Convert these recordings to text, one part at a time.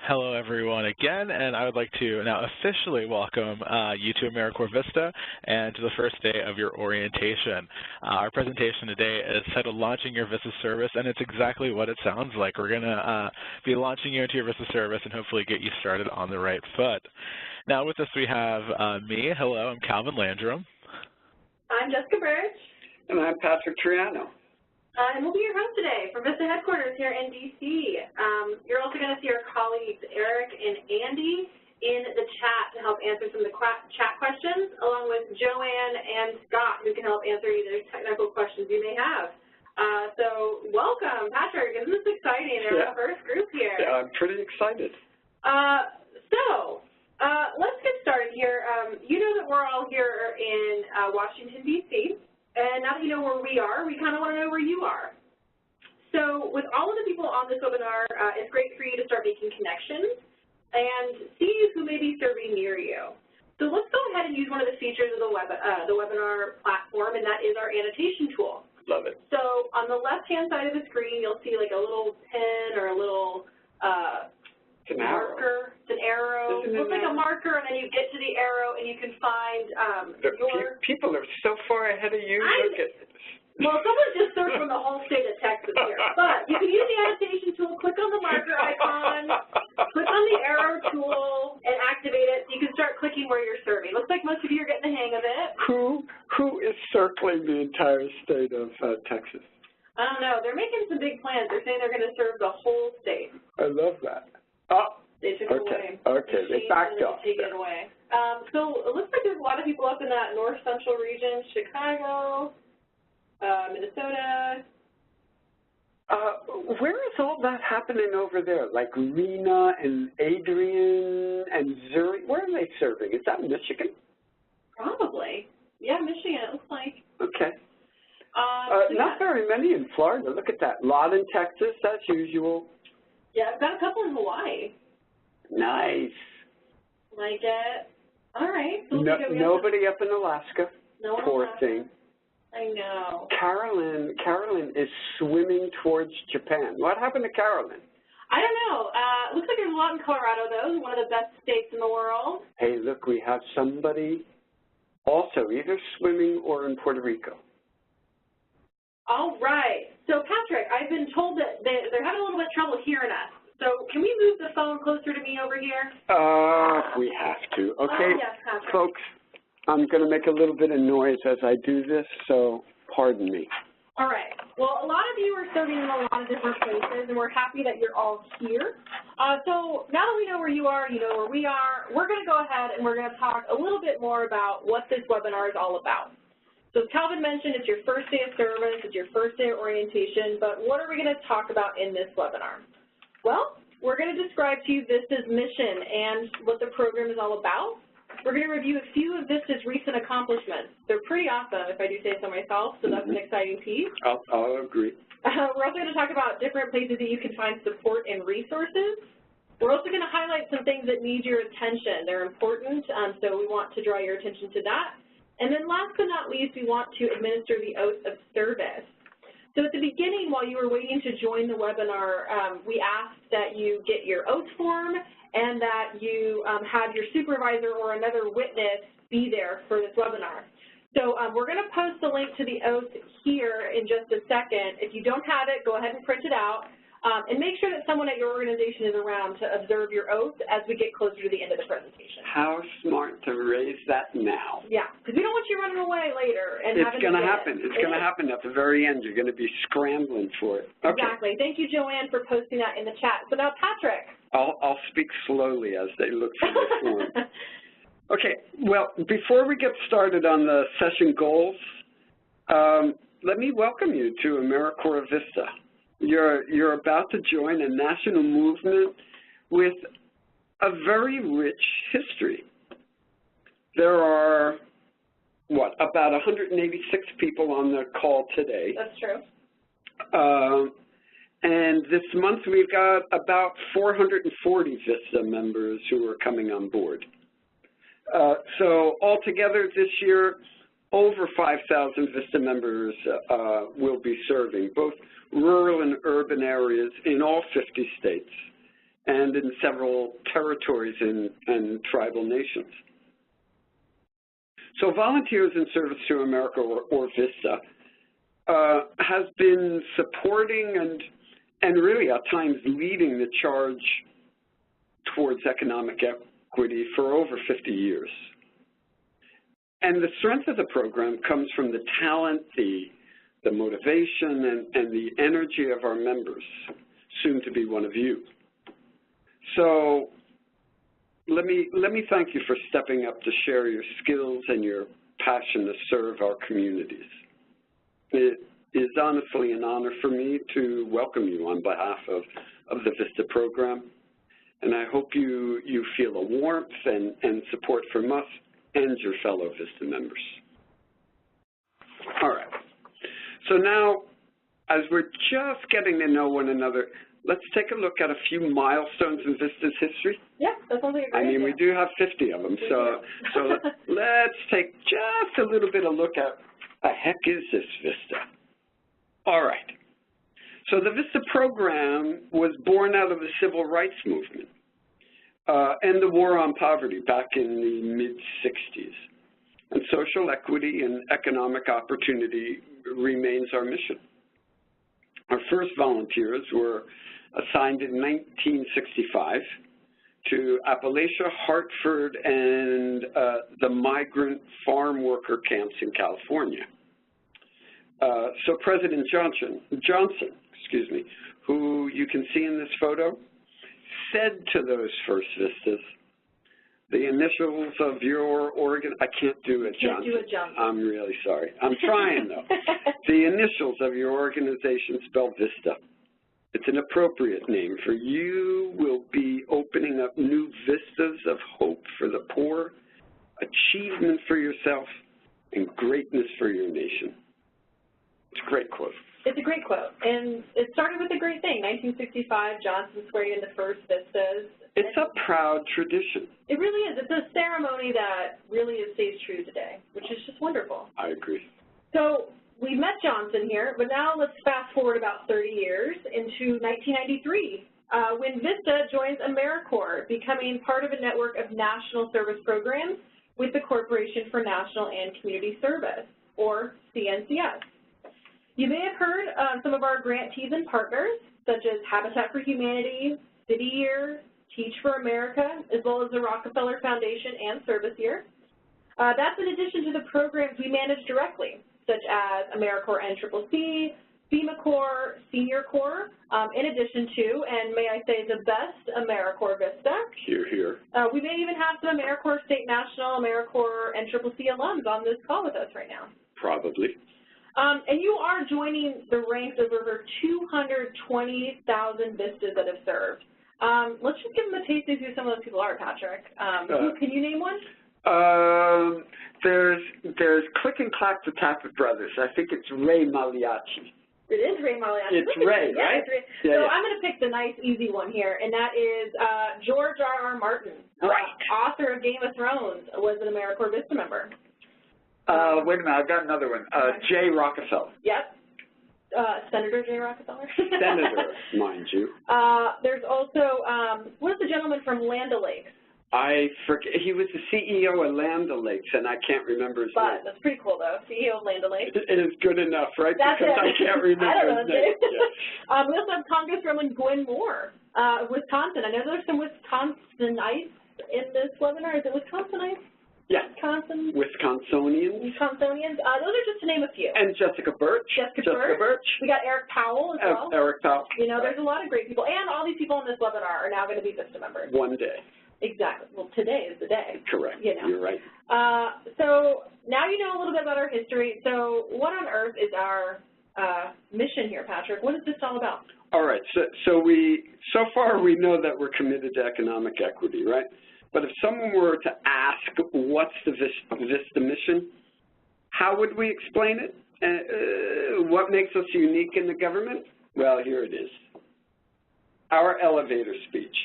Hello, everyone, again, and I would like to now officially welcome you to AmeriCorps VISTA and to the first day of your orientation. Our presentation today is titled Launching Your VISTA Service, and it's exactly what it sounds like. We're going to be launching you into your VISTA service and hopefully get you started on the right foot. Now, with us, we have me. Hello, I'm Calvin Landrum. I'm Jessica Birch. And I'm Patrick Triano. And we'll be your host today from VISTA headquarters here in D.C. You're also going to see our colleagues Eric and Andy in the chat to help answer some of the chat questions, along with Joanne and Scott, who can help answer either technical questions you may have. So welcome, Patrick. Isn't this exciting? We're the first group here. Yeah, I'm pretty excited. Let's get started here. You know that we're all here in Washington, D.C., and now that you know where we are, we kind of want to know where you are. So with all of the people on this webinar, it's great for you to start making connections and see who may be serving near you. So let's go ahead and use one of the features of the webinar platform, and that is our annotation tool. Love it. So on the left-hand side of the screen, you'll see like a little pen or a little marker. It's an arrow. It looks like a marker, and then you get to the arrow, and you can find people are so far ahead of you. Well, someone just searched from the whole state of Texas here. But you can use the annotation tool, click on the marker icon, click on the arrow tool, and activate it. So you can start clicking where you're serving. Looks like most of you are getting the hang of it. Who is circling the entire state of Texas? I don't know. They're making some big plans. They're saying they're going to serve the whole state. I love that. Oh, they took it away. Okay, they backed off. Take it away. So it looks like there's a lot of people up in that north central region, Chicago, Minnesota. Where is all that happening over there? Like Rena and Adrian and Zurich? Where are they serving? Is that Michigan? Probably. Yeah, Michigan, it looks like. Okay. Not very many in Florida. Look at that. A lot in Texas, as usual. Yeah, I've got a couple in Hawaii. Nice. Like it. All right. So nobody up in Alaska. No one. Poor thing. I know. Carolyn is swimming towards Japan. What happened to Carolyn? I don't know. Looks like there's a lot in Colorado, though, one of the best states in the world. Hey, look, we have somebody also either swimming or in Puerto Rico. All right. So, Patrick, I've been told that they're having a little bit of trouble hearing us. So can we move the phone closer to me over here? We have to. Okay, yes, Patrick. Folks, I'm going to make a little bit of noise as I do this, so pardon me. All right. Well, a lot of you are serving in a lot of different places, and we're happy that you're all here. So now that we know where you are, you know where we are, we're going to go ahead and we're going to talk a little bit more about what this webinar is all about. So as Calvin mentioned, it's your first day of service, it's your first day of orientation, but what are we going to talk about in this webinar? Well, we're going to describe to you VISTA's mission and what the program is all about. We're going to review a few of VISTA's recent accomplishments. They're pretty awesome, if I do say so myself, so that's an exciting piece. I'll agree. We're also going to talk about different places that you can find support and resources. We're also going to highlight some things that need your attention. They're important, so we want to draw your attention to that. And then last but not least, we want to administer the oath of service. So at the beginning, while you were waiting to join the webinar, we asked that you get your oath form and that you have your supervisor or another witness be there for this webinar. So we're going to post the link to the oath here in just a second. If you don't have it, go ahead and print it out. And make sure that someone at your organization is around to observe your oath as we get closer to the end of the presentation. How smart to raise that now. Yeah, because we don't want you running away later. And it's going to happen. It's going to happen at the very end. You're going to be scrambling for it. Okay. Exactly. Thank you, Joanne, for posting that in the chat. So now, Patrick. I'll speak slowly as they look for the form. Okay. Well, before we get started on the session goals, let me welcome you to AmeriCorps VISTA. You're about to join a national movement with a very rich history. There are, about 186 people on the call today. That's true. And this month we've got about 440 VISTA members who are coming on board. So altogether this year, over 5,000 VISTA members will be serving, both rural and urban areas in all 50 states. and in several territories and tribal nations. So Volunteers in Service to America, or VISTA, has been supporting and really at times leading the charge towards economic equity for over 50 years. And the strength of the program comes from the talent, the motivation, and the energy of our members, soon to be one of you. So let me thank you for stepping up to share your skills and your passion to serve our communities. It is honestly an honor for me to welcome you on behalf of the VISTA program, and I hope you feel a warmth and support from us and your fellow VISTA members. All right. So now, as we're just getting to know one another, let's take a look at a few milestones in VISTA's history. Yeah, that sounds like a great idea. we do have 50 of them, so let's take just a little bit of look at the heck is this VISTA? All right. So the VISTA program was born out of the civil rights movement and the war on poverty back in the mid-60s. And social equity and economic opportunity remains our mission. Our first volunteers were assigned in 1965 to Appalachia, Hartford, and the migrant farm worker camps in California. So President Johnson, who you can see in this photo, said to those first VISTAs, the initials of your I can't do it, Johnson. Can't do it, Johnson. I'm really sorry. I'm trying, though. The initials of your organization spell VISTA. It's an appropriate name, for you will be opening up new vistas of hope for the poor, achievement for yourself, and greatness for your nation. It's a great quote. It's a great quote, and it started with a great thing. 1965, Johnson swearing in the first VISTAs. It's a proud tradition. It really is. It's a ceremony that really stays true today, which is just wonderful. I agree. So we met Johnson here, but now let's fast forward about 30 years into 1993, when VISTA joins AmeriCorps, becoming part of a network of national service programs with the Corporation for National and Community Service, or CNCS. You may have heard some of our grantees and partners, such as Habitat for Humanity, City Year, Teach for America, as well as the Rockefeller Foundation and Service Year. That's in addition to the programs we manage directly, such as AmeriCorps NCCC, FEMA Corps, Senior Corps, in addition to, and may I say the best, AmeriCorps VISTA. Here, here. We may even have some AmeriCorps State National, AmeriCorps NCCC alums on this call with us right now. Probably. And you are joining the ranks of over 220,000 VISTAs that have served. Let's just give them a taste of who some of those people are, Patrick. Can you name one? There's Click and Clack the Tappet Brothers. I think it's Ray Magliacci. It is Ray Magliacci. It's Ray, right? It's Ray. Yeah, so I'm going to pick the nice, easy one here, and that is George R.R. Martin. Right. Author of Game of Thrones, was an AmeriCorps VISTA member. Wait a minute, I've got another one. Jay Rockefeller. Yep. Senator Jay Rockefeller. Senator, mind you. There's also, what is the gentleman from Land O'Lakes? I forget. He was the CEO of Land O'Lakes, and I can't remember his name. That's pretty cool, though. CEO of Land O'Lakes. It is good enough, right? That's because it. I can't remember his name. Yeah. We also have Congresswoman Gwen Moore, Wisconsin. I know there's some Wisconsinites in this webinar. Is it Wisconsinites? Yeah. Wisconsinians. Wisconsinians. Those are just to name a few. And Jessica Birch. Jessica Birch. We got Eric Powell as well. Eric Powell. You know, there's a lot of great people. And all these people in this webinar are now going to be VISTA members. One day. Exactly. Well, today is the day. Correct. You know. You're right. So now you know a little bit about our history. So what on earth is our mission here, Patrick? What is this all about? All right. So far we know that we're committed to economic equity, right? But if someone were to ask what's the VISTA mission, how would we explain it? What makes us unique in the government? Well, here it is. Our elevator speech.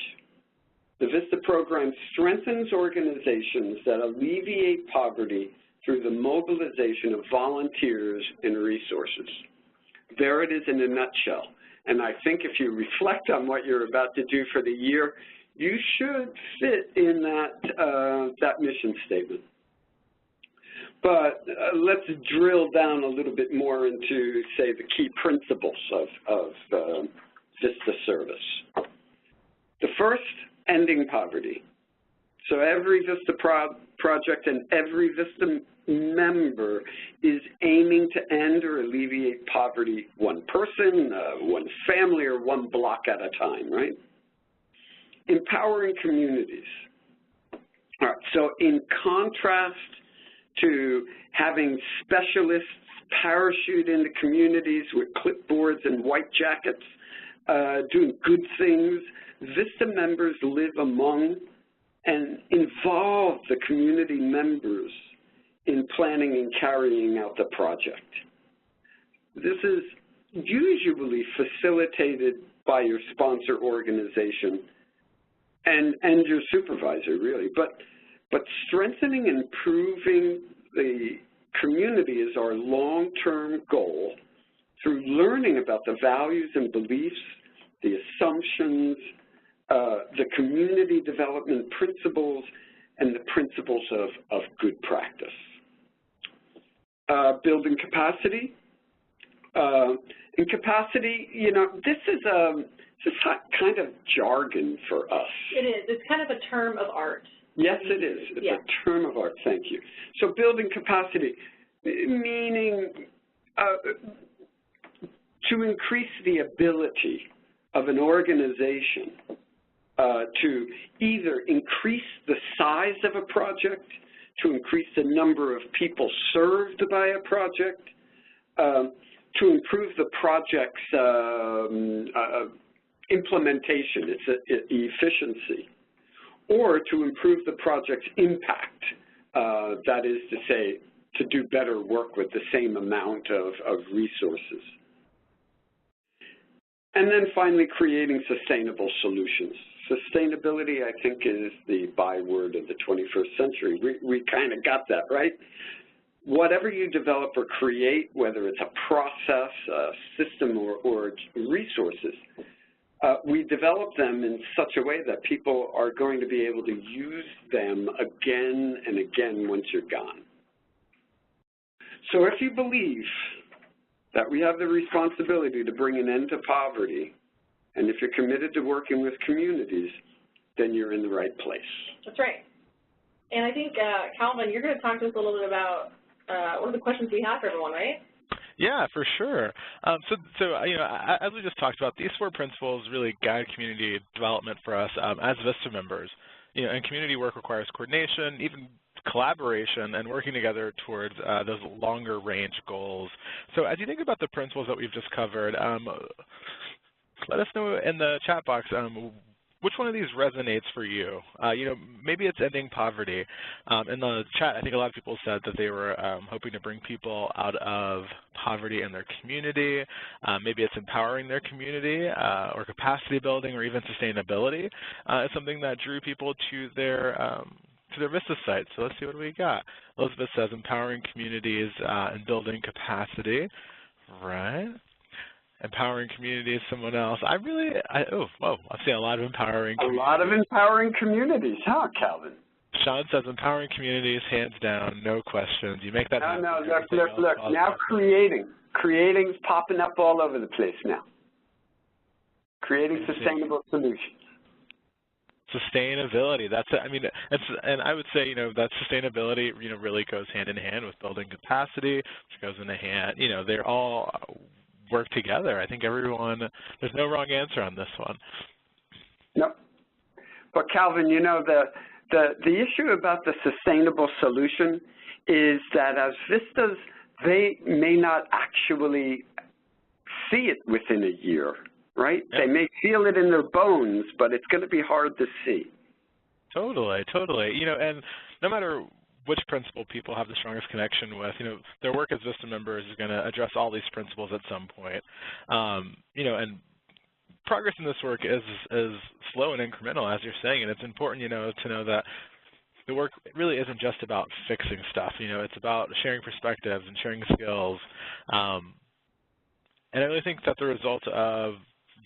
The VISTA program strengthens organizations that alleviate poverty through the mobilization of volunteers and resources. There it is in a nutshell. And I think if you reflect on what you're about to do for the year, you should fit in that mission statement. But let's drill down a little bit more into, say, the key principles of VISTA service. The first, ending poverty. So every VISTA project and every VISTA member is aiming to end or alleviate poverty one person, one family, or one block at a time, right? Empowering communities. All right, so in contrast to having specialists parachute into communities with clipboards and white jackets, doing good things, VISTA members live among and involve the community members in planning and carrying out the project. This is usually facilitated by your sponsor organization and your supervisor, really. But strengthening and improving the community is our long-term goal through learning about the values and beliefs, the assumptions, the community development principles, and the principles of good practice. Building capacity. In capacity, you know, this is kind of jargon for us. It is. It's kind of a term of art. Yes, it is. It's a term of art. Thank you. So building capacity, meaning to increase the ability of an organization to either increase the size of a project, to increase the number of people served by a project, to improve the project's implementation, its efficiency, or to improve the project's impact, that is to say, to do better work with the same amount of resources. And then finally, creating sustainable solutions. Sustainability, I think, is the byword of the 21st century. We kind of got that, right? Whatever you develop or create, whether it's a process, a system, or resources, we develop them in such a way that people are going to be able to use them again and again once you're gone. So if you believe that we have the responsibility to bring an end to poverty, and if you're committed to working with communities, then you're in the right place. That's right. And I think, Calvin, you're going to talk to us a little bit about one of the questions we have for everyone, right? Yeah, for sure. So you know, as we just talked about, these 4 principles really guide community development for us as VISTA members. You know, and community work requires coordination, even collaboration, and working together towards those longer range goals. So as you think about the principles that we've just covered, let us know in the chat box which one of these resonates for you. You know, maybe it's ending poverty. In the chat, I think a lot of people said that they were hoping to bring people out of poverty in their community. Maybe it's empowering their community, or capacity building, or even sustainability. It's something that drew people to their VISTA site. So let's see what we got. Elizabeth says empowering communities and building capacity. Right. Empowering communities, someone else. I'm seeing a lot of empowering communities. A lot of empowering communities, huh, Calvin? Sean says empowering communities, hands down, no questions. You make that happen. No, look. Now creating's popping up all over the place now. Creating sustainable solutions. Sustainability, that's it. I mean, and I would say, you know, that sustainability, you know, really goes hand in hand with building capacity, which goes in the hand, you know, they're all work together. I think everyone, there's no wrong answer on this one. Nope. But Calvin, you know, the issue about the sustainable solution is that as VISTAs, they may not actually see it within a year, right? Yep. They may feel it in their bones, but it's going to be hard to see. Totally. You know, and no matter which principle people have the strongest connection with, you know, their work as VISTA members is going to address all these principles at some point. You know, and progress in this work is slow and incremental, as you're saying, and it's important, you know, to know that the work really isn't just about fixing stuff. You know, it's about sharing perspectives and sharing skills. And I really think that the result of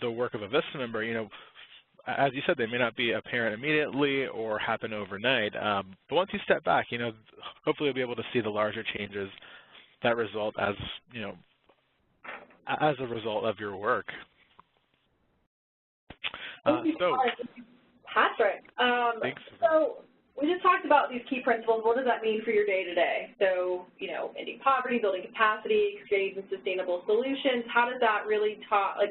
the work of a VISTA member, you know, as you said, they may not be apparent immediately or happen overnight, but once you step back, you know, hopefully you'll be able to see the larger changes that result as, you know, as a result of your work. Patrick. Thanks. So we just talked about these key principles. What does that mean for your day-to-day? So, you know, ending poverty, building capacity, creating sustainable solutions. How does that really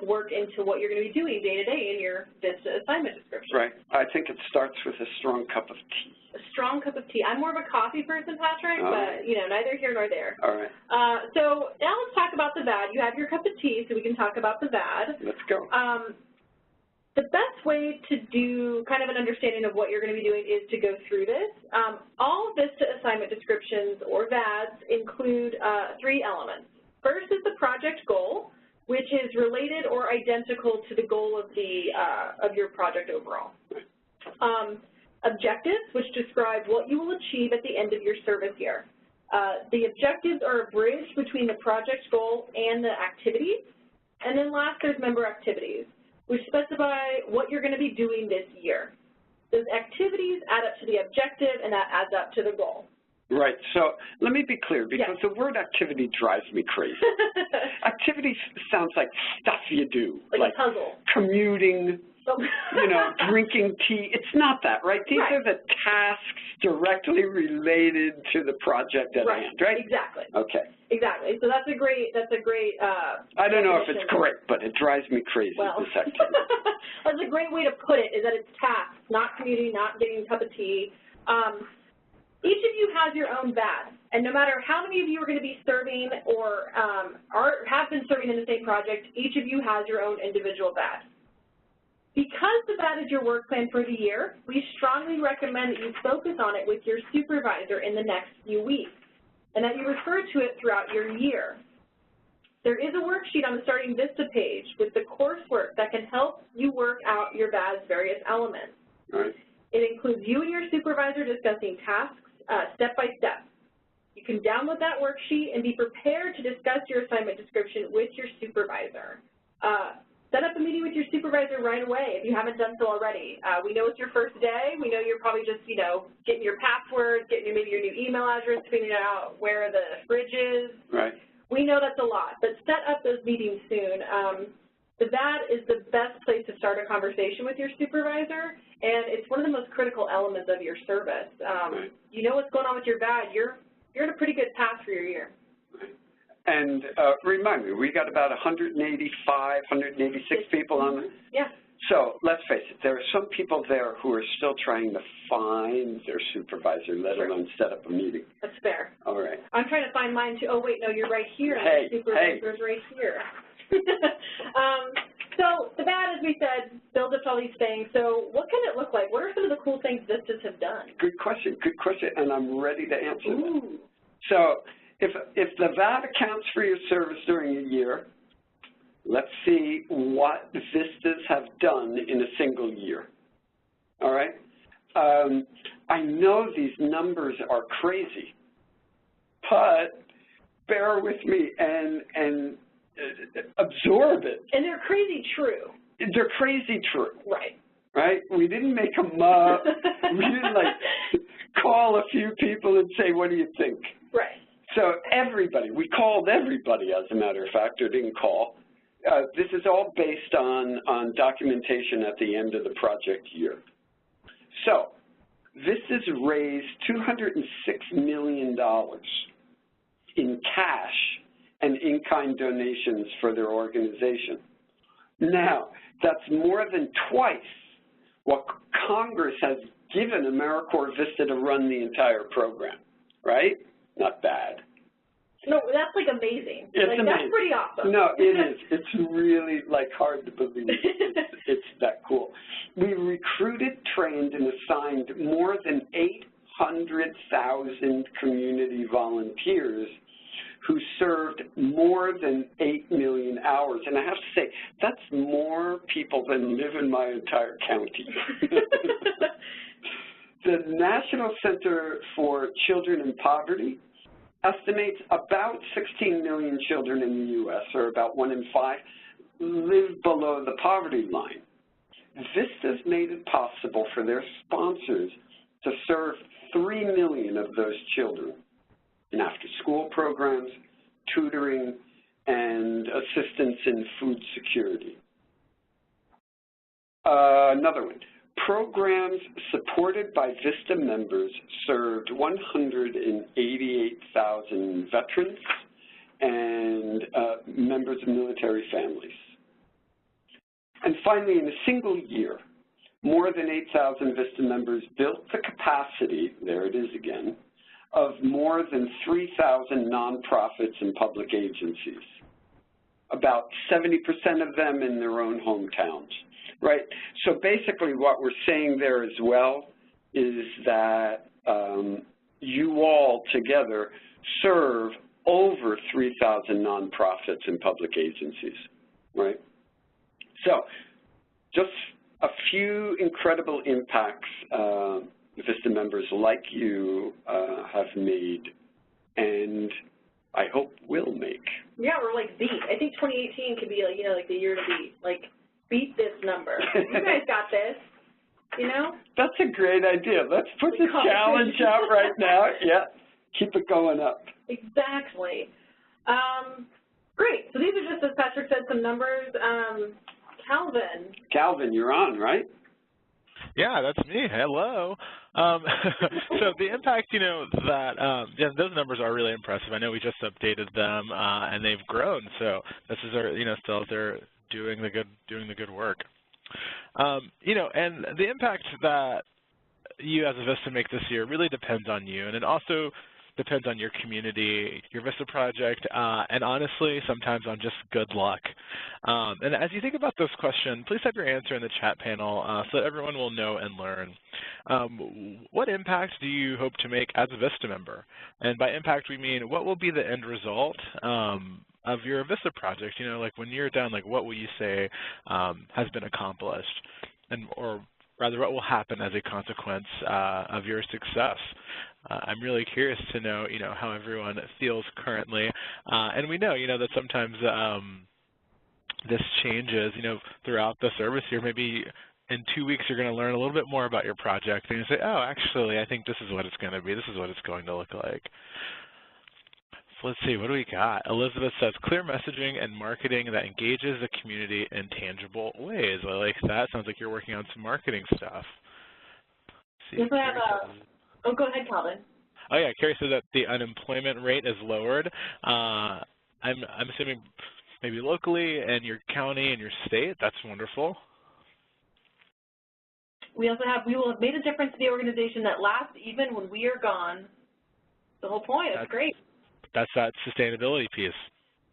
work into what you're going to be doing day-to-day in your VISTA assignment description? Right. I think it starts with a strong cup of tea. A strong cup of tea. I'm more of a coffee person, Patrick, but, you know, neither here nor there. All right. So now let's talk about the VAD. You have your cup of tea, so we can talk about the VAD. Let's go. The best way to do kind of an understanding of what you're going to be doing is to go through this. All VISTA assignment descriptions, or VADs, include 3 elements. First is the project goal, which is related or identical to the goal of your project overall. Objectives, which describe what you will achieve at the end of your service year. The objectives are a bridge between the project goal and the activities. And then last, there's member activities, which specify what you're going to be doing this year. Those activities add up to the objective, and that adds up to the goal. Right. So let me be clear, because the word activity drives me crazy. Activity sounds like stuff you do. Like a puzzle. Commuting, you know, drinking tea. It's not that, right? These are the tasks directly related to the project at hand, right? Exactly. Okay. Exactly. So that's a great I don't know if it's correct, but it drives me crazy, this activity. That's a great way to put it, is that it's tasks, not commuting, not getting a cup of tea. Each of you has your own VAD, and no matter how many of you are going to be serving or have been serving in the same project, each of you has your own individual VAD. Because the VAD is your work plan for the year, we strongly recommend that you focus on it with your supervisor in the next few weeks, and that you refer to it throughout your year. There is a worksheet on the Starting VISTA page with the coursework that can help you work out your VAD's various elements. Right. It includes you and your supervisor discussing tasks step by step. You can download that worksheet and be prepared to discuss your assignment description with your supervisor. Set up a meeting with your supervisor right away if you haven't done so already. We know it's your first day. We know you're probably just, you know, getting your password, getting maybe your new email address, figuring out where the fridge is. Right. We know that's a lot, but set up those meetings soon. The VAD is the best place to start a conversation with your supervisor, and it's one of the most critical elements of your service. You know what's going on with your VAD. You're in a pretty good path for your year. And remind me, we got about 185, 186 people on it? Yeah. So let's face it, there are some people there who are still trying to find their supervisor, let alone set up a meeting. That's fair. All right. I'm trying to find mine too. Oh, wait, no, you're right here. Hey, the supervisor's right here. So the VAD, as we said, builds up all these things. So what can it look like? What are some of the cool things VISTAs have done? Good question, and I'm ready to answer Ooh. that. So if the VAD accounts for your service during a year, let's see what VISTAs have done in a single year. All right? I know these numbers are crazy, but bear with me and absorb it. And they're crazy true. They're crazy true. Right. Right? We didn't make them up. We didn't, like, call a few people and say, what do you think? Right. So everybody, we called everybody, as a matter of fact, or didn't call. This is all based on documentation at the end of the project year. So this has raised $206 million in cash and in-kind donations for their organization. Now, that's more than twice what Congress has given AmeriCorps VISTA to run the entire program, right? Not bad. No, that's like amazing. It's like, amazing. That's pretty awesome. No, it is. It's really, like, hard to believe. It's that cool. We recruited, trained, and assigned more than 800,000 community volunteers who served more than 8 million hours. And I have to say, that's more people than live in my entire county. The National Center for Children in Poverty estimates about 16 million children in the U.S., or about 1 in 5, live below the poverty line. VISTAs made it possible for their sponsors to serve 3 million of those children in after-school programs, tutoring, and assistance in food security. Another one. Programs supported by VISTA members served 188,000 veterans and members of military families. And finally, in a single year, more than 8,000 VISTA members built the capacity, there it is again, of more than 3,000 nonprofits and public agencies, about 70% of them in their own hometowns, right? So basically what we're saying there as well is that you all together serve over 3,000 nonprofits and public agencies, right? So just a few incredible impacts VISTA members like you have made and I hope will make. Yeah, we're like beat. I think 2018 could be like, you know, like the year to beat. Like, beat this number. You guys got this, you know? That's a great idea. Let's put the challenge out right now. Yeah, keep it going up. Exactly. Great. So these are just, as Patrick said, some numbers. Calvin. Calvin, you're on, right? Yeah, that's me. Hello. So the impact, you know, that yeah, those numbers are really impressive. I know we just updated them, and they've grown. So this is our, you know, still they're doing the good work. You know, and the impact that you as a VISTA make this year really depends on you, and it also depends on your community, your VISTA project, and honestly, sometimes on just good luck. And as you think about this question, please type your answer in the chat panel so that everyone will know and learn. What impact do you hope to make as a VISTA member? And by impact, we mean what will be the end result of your VISTA project? You know, like when you're done, like what will you say has been accomplished? And, or rather, what will happen as a consequence of your success? I'm really curious to know, you know, how everyone feels currently. And we know, you know, that sometimes this changes, you know, throughout the service year. Maybe in 2 weeks you're going to learn a little bit more about your project and you say, oh, actually, I think this is what it's going to be. This is what it's going to look like. So let's see, what do we got? Elizabeth says, clear messaging and marketing that engages the community in tangible ways. I like that. Sounds like you're working on some marketing stuff. Yes, I have oh, go ahead, Calvin. Oh, yeah, Carrie said that the unemployment rate is lowered. I'm assuming maybe locally and your county and your state. That's wonderful. We also have, we will have made a difference to the organization that lasts even when we are gone. The whole point. That's great. That's that sustainability piece.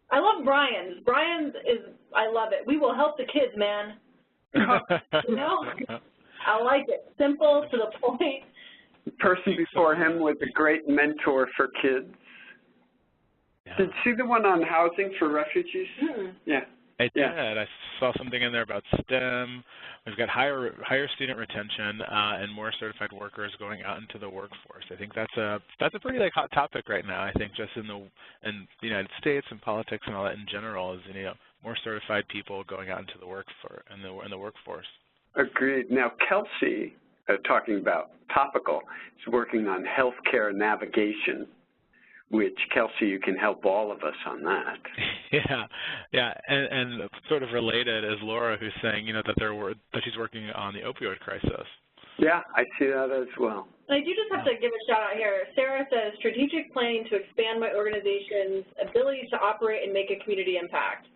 I love Brian's. Brian's is, I love it. We will help the kids, man. You know? I like it. Simple, to the point. The person before him was a great mentor for kids. Yeah. Did you see the one on housing for refugees? Mm-hmm. Yeah. I did. I saw something in there about STEM. We've got higher student retention and more certified workers going out into the workforce. I think that's a pretty like hot topic right now. I think just in the United States and politics and all that in general is, you know, more certified people going out into the workforce. Agreed. Now Kelsey, talking about topical, is working on healthcare navigation, which, Kelsey, you can help all of us on that. Yeah, and sort of related is Laura, who's saying, you know, that she's working on the opioid crisis. Yeah, I see that as well. I do just have to give a shout out here. Sarah says, strategic planning to expand my organization's ability to operate and make a community impact.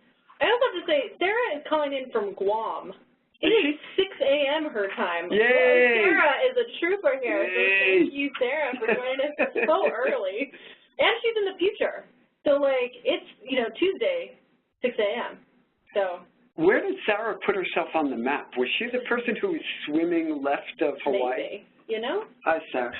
I also have to say, Sarah is calling in from Guam. It is 6 a.m. her time. Yay! Well, Sarah is a trooper here, so thank you, Sarah, for joining us so early. And she's in the future. So, like, it's, you know, Tuesday, 6 a.m. So. Where did Sarah put herself on the map? Was she the person who was swimming left of Hawaii? Maybe, you know? Hi, Sarah.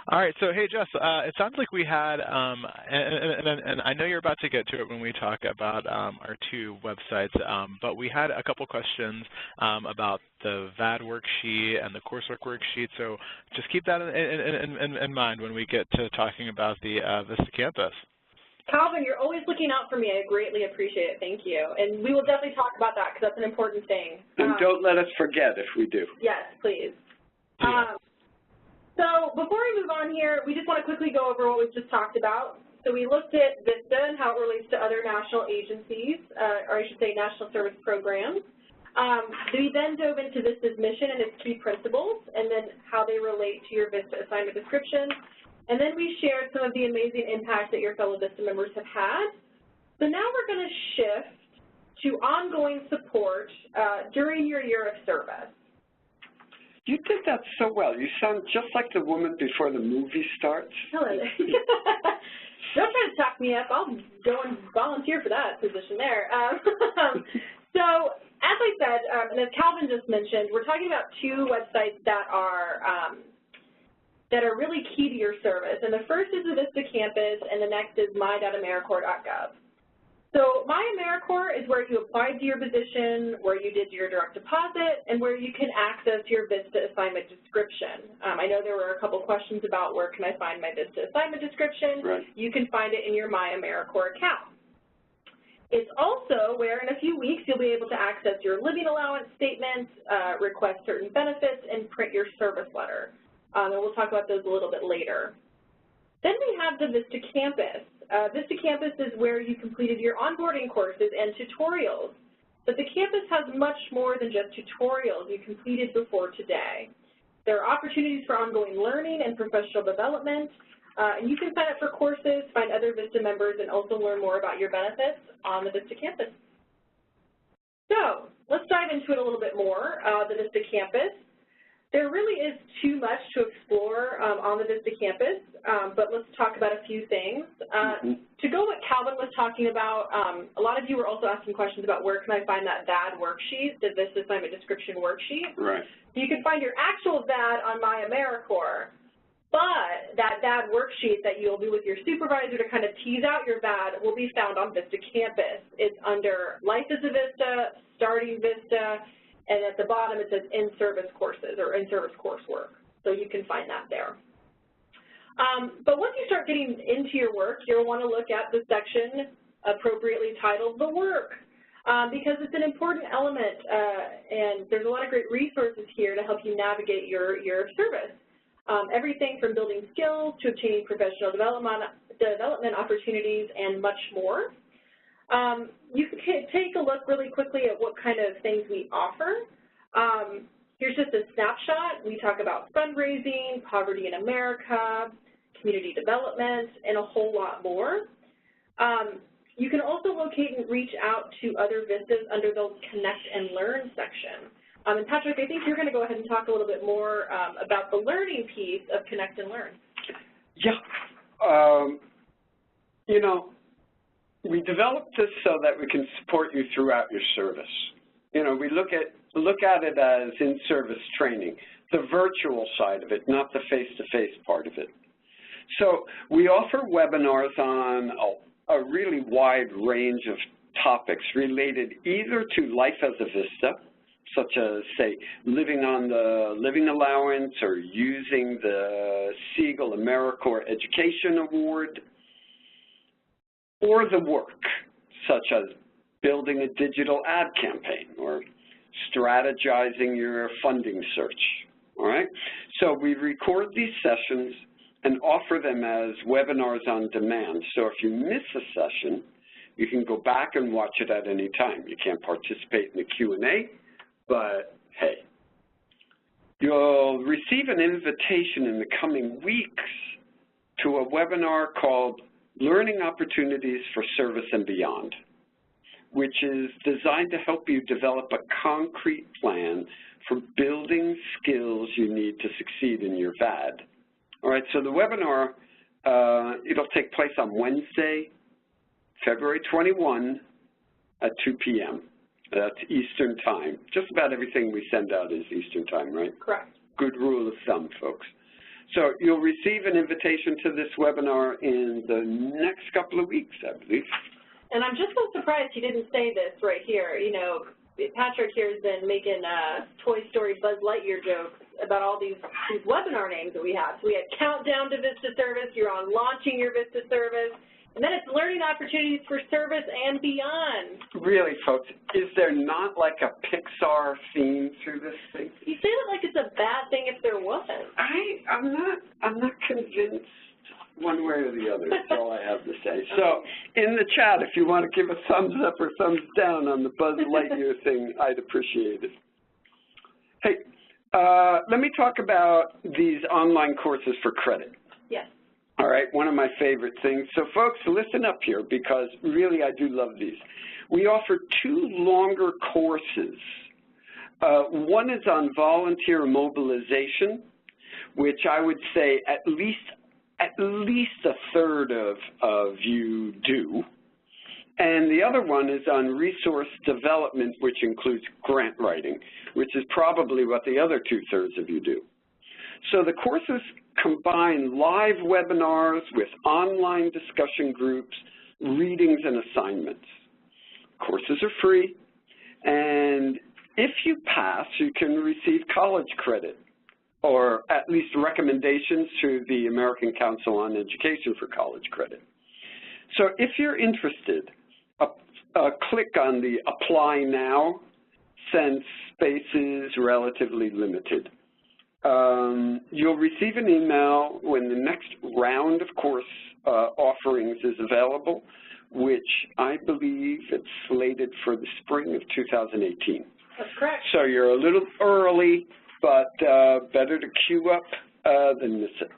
All right, so hey, Jess, it sounds like we had, and I know you're about to get to it when we talk about our two websites, but we had a couple questions about the VAD worksheet and the coursework worksheet, so just keep that in mind when we get to talking about the VISTA Campus. Calvin, you're always looking out for me. I greatly appreciate it. Thank you. And we will definitely talk about that because that's an important thing. And don't let us forget if we do. Yes, please. So before we move on here, we just want to quickly go over what we've just talked about. So we looked at VISTA and how it relates to other national agencies, or I should say national service programs. We then dove into VISTA's mission and its key principles, and then how they relate to your VISTA assignment description. And then we shared some of the amazing impact that your fellow VISTA members have had. So now we're going to shift to ongoing support during your year of service. You did that so well. You sound just like the woman before the movie starts. Hello there. Don't try to talk me up. I'll go and volunteer for that position there. So, as I said, and as Calvin just mentioned, we're talking about two websites that are really key to your service. And the first is the VISTA Campus, and the next is my.americorps.gov. So MyAmeriCorps is where you applied to your position, where you did your direct deposit, and where you can access your VISTA assignment description. I know there were a couple questions about where can I find my VISTA assignment description. Right. You can find it in your MyAmeriCorps account. It's also where in a few weeks you'll be able to access your living allowance statements, request certain benefits, and print your service letter. And we'll talk about those a little bit later. Then we have the VISTA Campus. VISTA Campus is where you completed your onboarding courses and tutorials. But the campus has much more than just tutorials you completed before today. There are opportunities for ongoing learning and professional development, and you can sign up for courses, find other VISTA members, and also learn more about your benefits on the VISTA Campus. So let's dive into it a little bit more, the VISTA Campus. There really is too much to explore on the VISTA Campus, but let's talk about a few things. To go what Calvin was talking about, a lot of you were also asking questions about where can I find that VAD worksheet, the VISTA Assignment Description Worksheet. Right. You can find your actual VAD on MyAmeriCorps, but that VAD worksheet that you'll do with your supervisor to kind of tease out your VAD will be found on VISTA Campus. It's under Life as a VISTA, Starting VISTA, and at the bottom it says in-service courses or in-service coursework. So you can find that there. But once you start getting into your work, you'll want to look at the section appropriately titled The Work, because it's an important element, and there's a lot of great resources here to help you navigate your service. Everything from building skills to obtaining professional development opportunities and much more. You can take a look really quickly at what kind of things we offer. Here's just a snapshot. We talk about fundraising, poverty in America, community development, and a whole lot more. You can also locate and reach out to other VISTAs under the Connect and Learn section. And Patrick, I think you're going to go ahead and talk a little bit more about the learning piece of Connect and Learn. Yeah. You know, we developed this so that we can support you throughout your service. You know, we look at it as in-service training, the virtual side of it, not the face-to-face part of it. So we offer webinars on a really wide range of topics related either to life as a VISTA, such as, say, living on the living allowance or using the Siegel AmeriCorps Education Award, or the work, such as building a digital ad campaign or strategizing your funding search, all right? So we record these sessions and offer them as webinars on demand. So if you miss a session, you can go back and watch it at any time. You can't participate in the Q&A, but hey. You'll receive an invitation in the coming weeks to a webinar called Learning Opportunities for Service and Beyond, which is designed to help you develop a concrete plan for building skills you need to succeed in your VAD. All right, so the webinar, it'll take place on Wednesday, February 21 at 2 p.m. That's Eastern Time. Just about everything we send out is Eastern Time, right? Correct. Good rule of thumb, folks. So you'll receive an invitation to this webinar in the next couple of weeks, I believe. And I'm just so surprised he didn't say this right here. You know, Patrick here has been making Toy Story Buzz Lightyear jokes about all these webinar names that we have. So we had Countdown to VISTA Service, you're on Launching Your VISTA Service, And then it's learning opportunities for service and beyond. Really, folks, is there not like a Pixar theme through this thing? You say that like it's a bad thing if there wasn't. I'm not convinced one way or the other. That's all I have to say. So in the chat, if you want to give a thumbs up or thumbs down on the Buzz Lightyear thing, I'd appreciate it. Hey, let me talk about these online courses for credit. Yes. All right, one of my favorite things. So folks, listen up here because really I do love these. We offer 2 longer courses. One is on volunteer mobilization, which I would say at least a third of you do. And the other one is on resource development, which includes grant writing, which is probably what the other 2/3 of you do. So the courses combine live webinars with online discussion groups, readings, and assignments. Courses are free, and if you pass, you can receive college credit, or at least recommendations through the American Council on Education for college credit. So if you're interested, click on the Apply Now, since space is relatively limited. You'll receive an email when the next round of course offerings is available, which I believe it's slated for the spring of 2018. That's correct. So you're a little early, but better to queue up than miss it.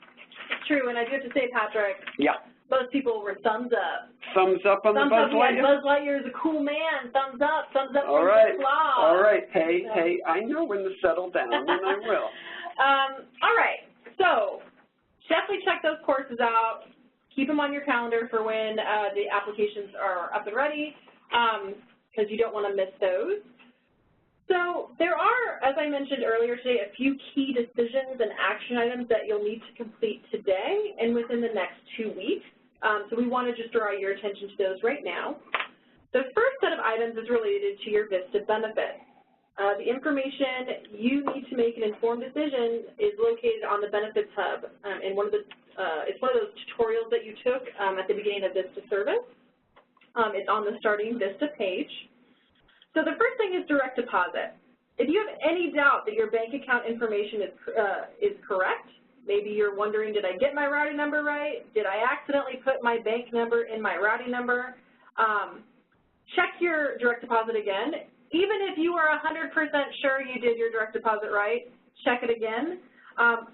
It's true, and I do have to say, Patrick, yeah, most people were thumbs up. Thumbs up on the Buzz Lightyear? Buzz Lightyear is a cool man. Thumbs up all from right. the blog. All right, hey, I know when to settle down, and I will. All right, so definitely check those courses out. Keep them on your calendar for when the applications are up and ready, because you don't want to miss those. So there are, as I mentioned earlier today, a few key decisions and action items that you'll need to complete today and within the next 2 weeks. So we want to just draw your attention to those right now. The first set of items is related to your VISTA benefit. The information you need to make an informed decision is located on the Benefits Hub. And it's one of those tutorials that you took at the beginning of VISTA service. It's on the Starting VISTA page. So the first thing is direct deposit. If you have any doubt that your bank account information is correct, maybe you're wondering, did I get my routing number right? Did I accidentally put my bank number in my routing number? Check your direct deposit again. Even if you are 100% sure you did your direct deposit right, check it again.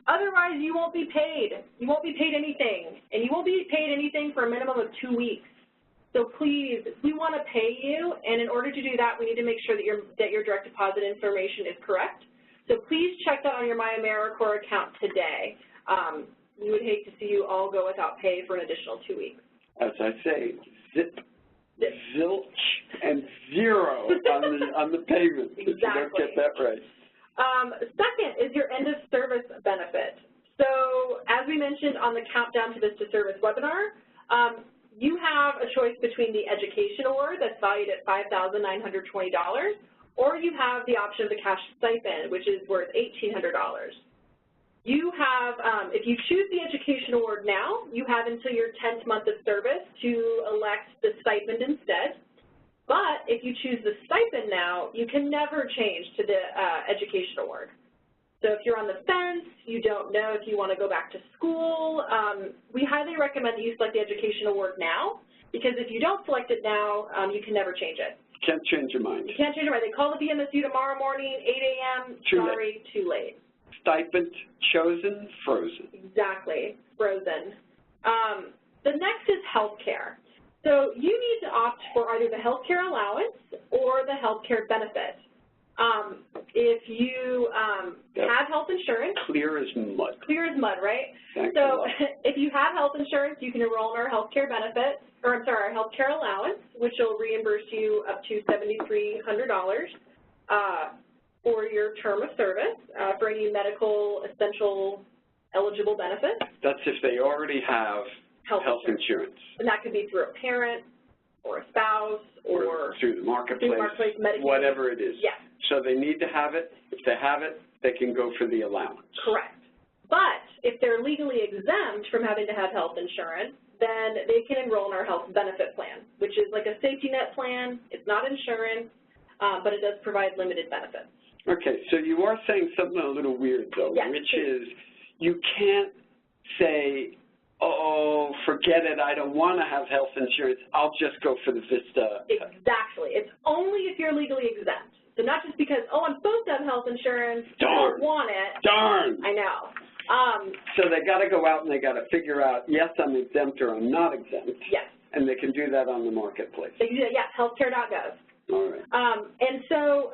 Otherwise, you won't be paid. You won't be paid anything, and you won't be paid anything for a minimum of 2 weeks. So please, we want to pay you, and in order to do that, we need to make sure that your direct deposit information is correct. So please check that on your My AmeriCorps account today. We would hate to see you all go without pay for an additional 2 weeks. As I say, zip, zilch, and zero on the payment if you don't get that right. Second is your end of service benefit. So as we mentioned on the Countdown to VISTA Service webinar, you have a choice between the education award that's valued at $5,920, or you have the option of the cash stipend, which is worth $1,800. You have, if you choose the education award now, you have until your 10th month of service to elect the stipend instead. But if you choose the stipend now, you can never change to the education award. So if you're on the fence, you don't know if you want to go back to school, we highly recommend that you select the education award now, because if you don't select it now, you can never change it. Can't change your mind. You can't change your mind. They call the BMSU tomorrow morning, 8 a.m. Sorry, too late. Stipend chosen, frozen. Exactly, frozen. The next is health care. So you need to opt for either the health care allowance or the health care benefit. If you have health insurance. Clear as mud. Clear as mud, right? Thanks so if you have health insurance, you can enroll in our health care benefit, or I'm sorry, our health care allowance, which will reimburse you up to $7,300 for your term of service for any medical essential eligible benefits. That's if they already have health insurance. And that could be through a parent or a spouse or through the marketplace, whatever it is. Yes. So they need to have it. If they have it, they can go for the allowance. Correct. But if they're legally exempt from having to have health insurance, then they can enroll in our health benefit plan, which is like a safety net plan. It's not insurance, but it does provide limited benefits. Okay, so you are saying something a little weird, though, yes, which is you can't say, oh, forget it, I don't want to have health insurance, I'll just go for the VISTA. Exactly. It's only if you're legally exempt. So not just because, oh, I'm supposed to have health insurance, Darn. I don't want it. Darn. I know. So they got to go out and they got to figure out, yes, I'm exempt or I'm not exempt. Yes. And they can do that on the marketplace. They can do that, yes, healthcare.gov. All right. And so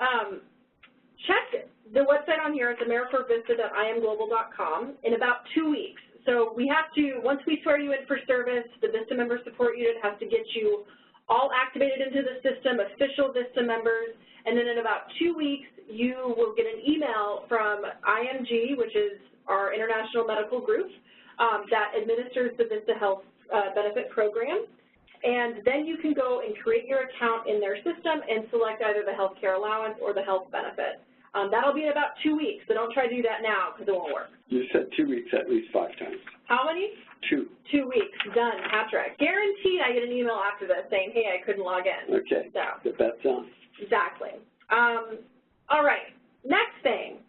check the website on here. It's AmeriCorps.vistacampus.gov in about 2 weeks. So we have to, once we swear you in for service, the VISTA member support unit has to get you all activated into the system, official VISTA members, and then in about 2 weeks, you will get an email from IMG, which is our international medical group that administers the VISTA Health Benefit Program. And then you can go and create your account in their system and select either the health care allowance or the health benefit. That'll be in about 2 weeks, so don't try to do that now because it won't work. You said 2 weeks at least 5 times. How many? 2. 2 weeks, done, Patrick. Guaranteed I get an email after this saying, hey, I couldn't log in. Okay, so. the bet's on. Exactly. All right, next thing,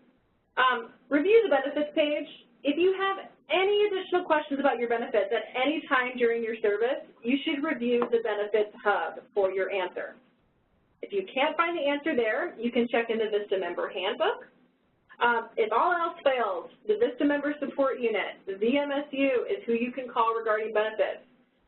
review the benefits page. If you have any additional questions about your benefits at any time during your service, you should review the benefits hub for your answer. If you can't find the answer there, you can check in the VISTA member handbook. If all else fails, the VISTA member support unit, the VMSU, is who you can call regarding benefits.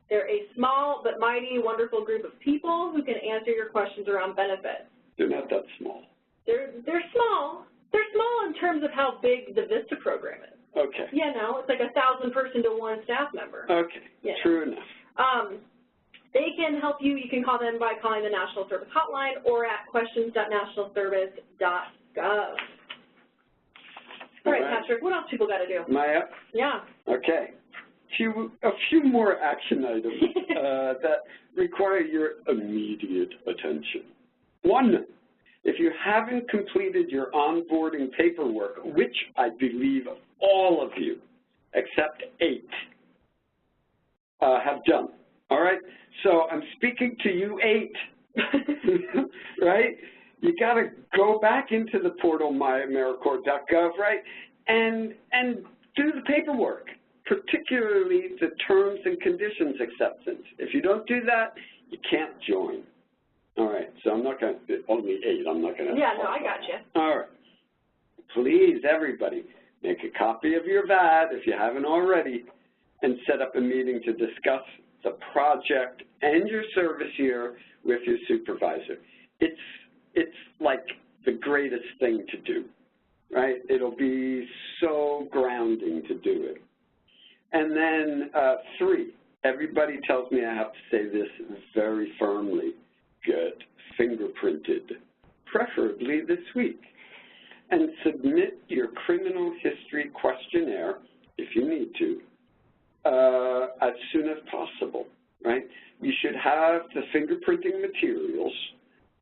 They're a small but mighty, wonderful group of people who can answer your questions around benefits. They're not that small. They're small. They're small in terms of how big the VISTA program is. Okay. Yeah, no, it's like 1,000 person to 1 staff member. Okay, true enough. They can help you. You can call them by calling the National Service Hotline or at questions.nationalservice.gov. All right, Patrick, what else people got to do? Maya? Yeah. Okay. A few more action items that require your immediate attention. 1, if you haven't completed your onboarding paperwork, which I believe all of you, except 8, have done, all right? So I'm speaking to you 8, right? You got to go back into the portal, AmeriCorps.gov, right, and do the paperwork, particularly the terms and conditions acceptance. If you don't do that, you can't join. All right, so I'm not going to, only 8, I'm not going to. Yeah, no, I got you. All right. Please, everybody, make a copy of your VAD if you haven't already, and set up a meeting to discuss the project and your service year with your supervisor. It's like the greatest thing to do, right? It'll be so grounding to do it. And then 3, everybody tells me I have to say this very firmly, get fingerprinted, preferably this week, and submit your criminal history questionnaire, if you need to, as soon as possible, right? You should have the fingerprinting materials,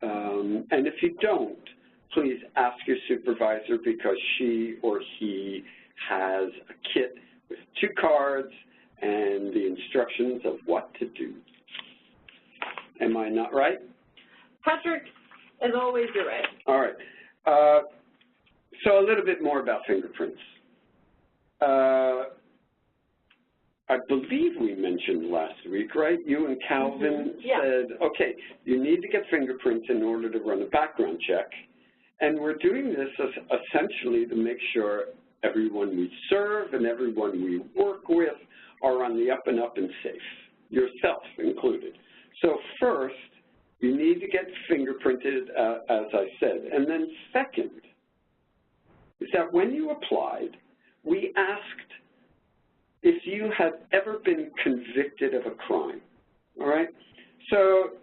and if you don't, please ask your supervisor because she or he has a kit with 2 cards and the instructions of what to do. Am I not right? Patrick, as always, you're right. All right. So a little bit more about fingerprints. I believe we mentioned last week, right? You and Calvin said, okay, you need to get fingerprints in order to run a background check. And we're doing this essentially to make sure everyone we serve and everyone we work with are on the up and up and safe, yourself included. So first, you need to get fingerprinted, as I said. And then second, is that when you applied, we asked if you had ever been convicted of a crime, all right? So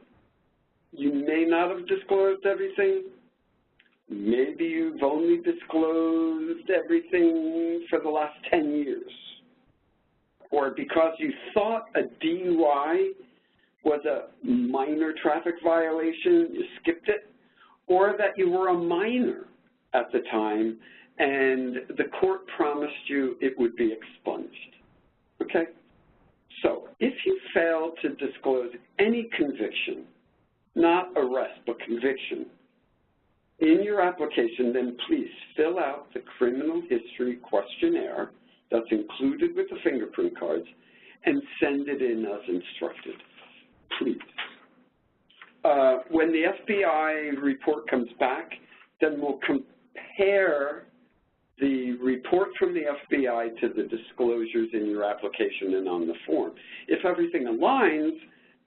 you may not have disclosed everything. Maybe you've only disclosed everything for the last 10 years. Or because you thought a DUI was a minor traffic violation, you skipped it, or that you were a minor at the time and the court promised you it would be expunged. Okay? So if you fail to disclose any conviction, not arrest, but conviction, in your application, then please fill out the criminal history questionnaire that's included with the fingerprint cards and send it in as instructed, please. When the FBI report comes back, then we'll compare the report from the FBI to the disclosures in your application and on the form. If everything aligns,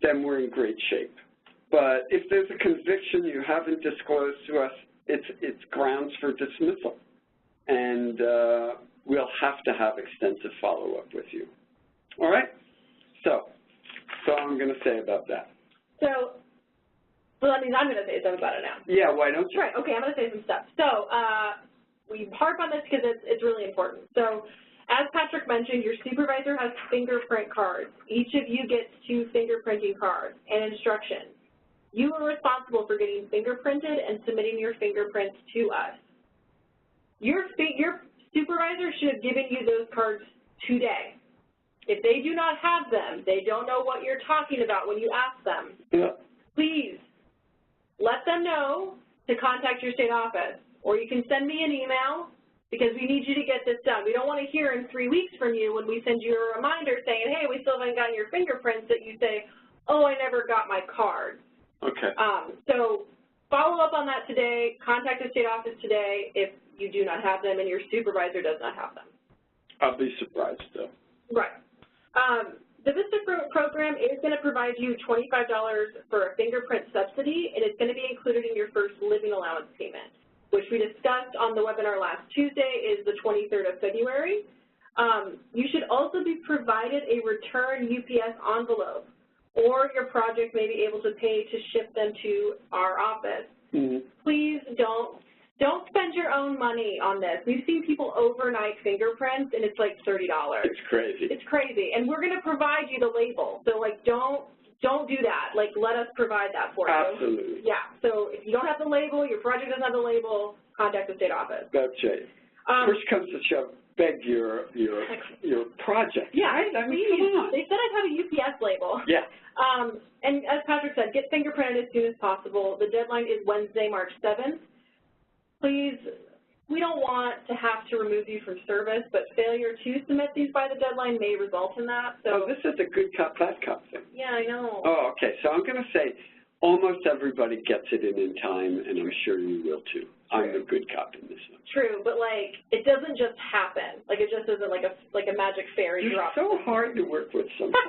then we're in great shape. But if there's a conviction you haven't disclosed to us, it's grounds for dismissal. And we'll have to have extensive follow-up with you. All right? So I'm going to say about that. So that means I'm going to say something about it now. Yeah, why don't you? Right, okay, I'm going to say some stuff. So we harp on this because it's really important. So as Patrick mentioned, your supervisor has fingerprint cards. Each of you gets 2 fingerprinting cards and instructions. You are responsible for getting fingerprinted and submitting your fingerprints to us. Your supervisor should have given you those cards today. If they do not have them, they don't know what you're talking about when you ask them. Yeah. Please let them know to contact your state office, or you can send me an email because we need you to get this done. We don't want to hear in 3 weeks from you when we send you a reminder saying, hey, we still haven't gotten your fingerprints, that you say, oh, I never got my card. Okay. So follow up on that today. Contact the state office today if you do not have them and your supervisor does not have them. I'll be surprised, though. Right. The VISTA program is going to provide you $25 for a fingerprint subsidy, and it's going to be included in your first living allowance payment, which we discussed on the webinar last Tuesday is the 23rd of February. You should also be provided a return UPS envelope, or your project may be able to pay to ship them to our office. Mm-hmm. Please don't spend your own money on this. We've seen people overnight fingerprints, and it's like $30. It's crazy. It's crazy, and we're going to provide you the label. So, like, don't do that. Like, let us provide that for you. Absolutely. Yeah. So if you don't have the label, your project doesn't have the label, contact the state office. That's right. First comes to shove, beg your project. Yeah, right? I mean, please. come on. They said I'd have a UPS label. Yeah. And as Patrick said, get fingerprinted as soon as possible. The deadline is Wednesday, March 7th. Please, we don't want to have to remove you from service, but failure to submit these by the deadline may result in that. So this is a good cop, bad cop thing. Yeah, I know. Oh, okay. So I'm going to say almost everybody gets it in time, and I'm sure you will too. True. I'm the good cop in this one. True, but like it doesn't just happen. Like it just isn't like a magic fairy drop. You're so hard to work with sometimes.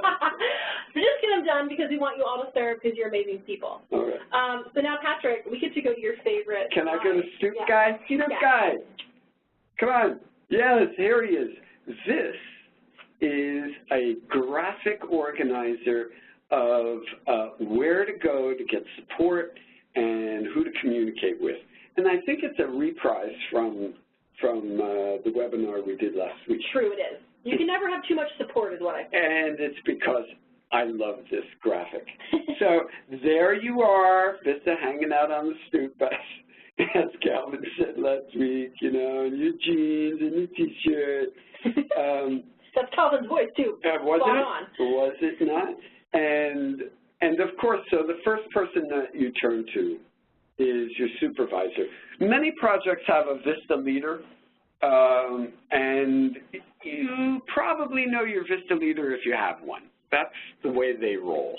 So just get them done because we want you all to serve because you're amazing people. All right. So now, Patrick, we get to go to your favorite. Can I go to Stoop Guy? Stoop Guy. Come on. Yes, here he is. This is a graphic organizer of where to go to get support and who to communicate with. And I think it's a reprise from the webinar we did last week. True, it is. You can never have too much support is what I think. And it's because I love this graphic. So there you are, VISTA hanging out on the stoop, as Calvin said last week, you know, in your jeans and your T-shirt. That's Calvin's voice, too. Was it not? And of course, so the first person that you turn to is your supervisor. Many projects have a VISTA leader, and you probably know your VISTA leader if you have one. That's the way they roll.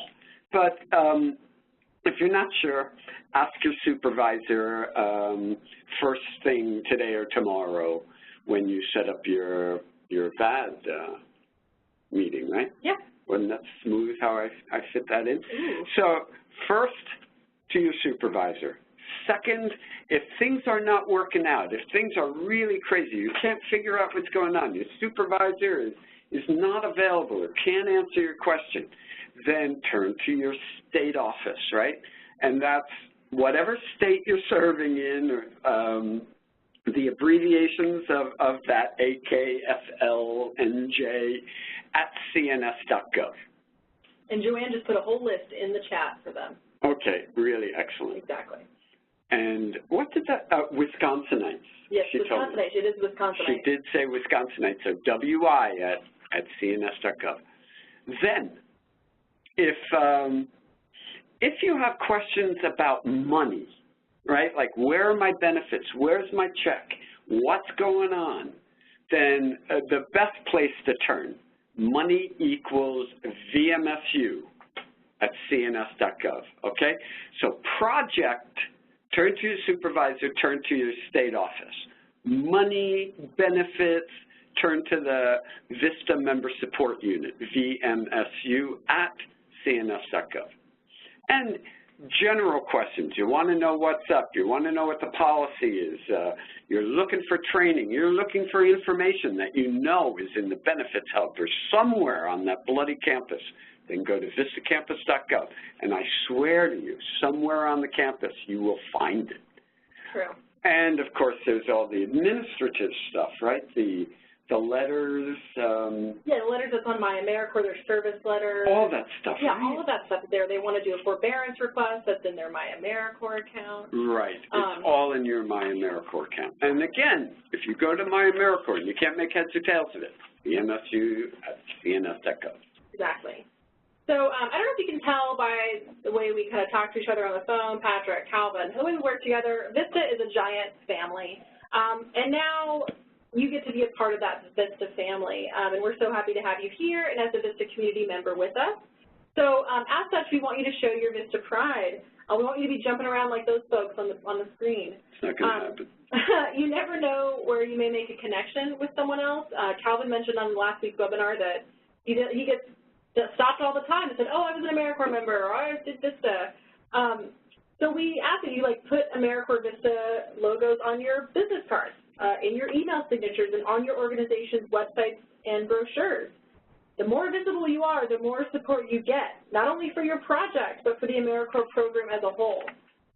But if you're not sure, ask your supervisor first thing today or tomorrow when you set up your VAD meeting, right? Yeah. Wasn't that smooth how I fit that in? Ooh. So first, to your supervisor. Second, if things are not working out, if things are really crazy, you can't figure out what's going on, your supervisor is not available or can't answer your question, then turn to your state office, right? And that's whatever state you're serving in, or the abbreviations of that, AKFLNJ at cns.gov. And Joanne just put a whole list in the chat for them. Okay, really excellent. Exactly. And what did that, Wisconsinites? Yes, Wisconsinites. It is Wisconsinites. She did say Wisconsinites, so WI at at cns.gov. Then, if you have questions about money, right, like where are my benefits, where's my check, what's going on, then the best place to turn, money equals VMSU at cns.gov, okay? So project, turn to your supervisor, turn to your state office. Money, benefits, turn to the VISTA Member Support Unit, VMSU at cns.gov. And general questions, you want to know what's up, you want to know what the policy is, you're looking for training, you're looking for information that you know is in the Benefits Hub or somewhere on that bloody campus, then go to vistacampus.gov. And I swear to you, somewhere on the campus you will find it. True. And of course there's all the administrative stuff, right? The letters. Yeah, the letters that's on my AmeriCorps, their service letters. All that stuff. Yeah, right? all of that stuff there. They want to do a forbearance request, that's in their My AmeriCorps account. Right. It's all in your My AmeriCorps account. And again, if you go to My AmeriCorps and you can't make heads or tails of it, VMSU at cns.gov. Exactly. So I don't know if you can tell by the way we kind of talk to each other on the phone, Patrick, Calvin, the way we work together, VISTA is a giant family. And now you get to be a part of that VISTA family, and we're so happy to have you here and as a VISTA community member with us. So as such, we want you to show your VISTA pride. We want you to be jumping around like those folks on the screen. It's not going to happen. You never know where you may make a connection with someone else. Calvin mentioned on last week's webinar that he gets stopped all the time and said, oh, I was an AmeriCorps member, or I did VISTA. So we ask that you put AmeriCorps VISTA logos on your business cards, in your email signatures, and on your organization's websites and brochures. The more visible you are, the more support you get, not only for your project, but for the AmeriCorps program as a whole.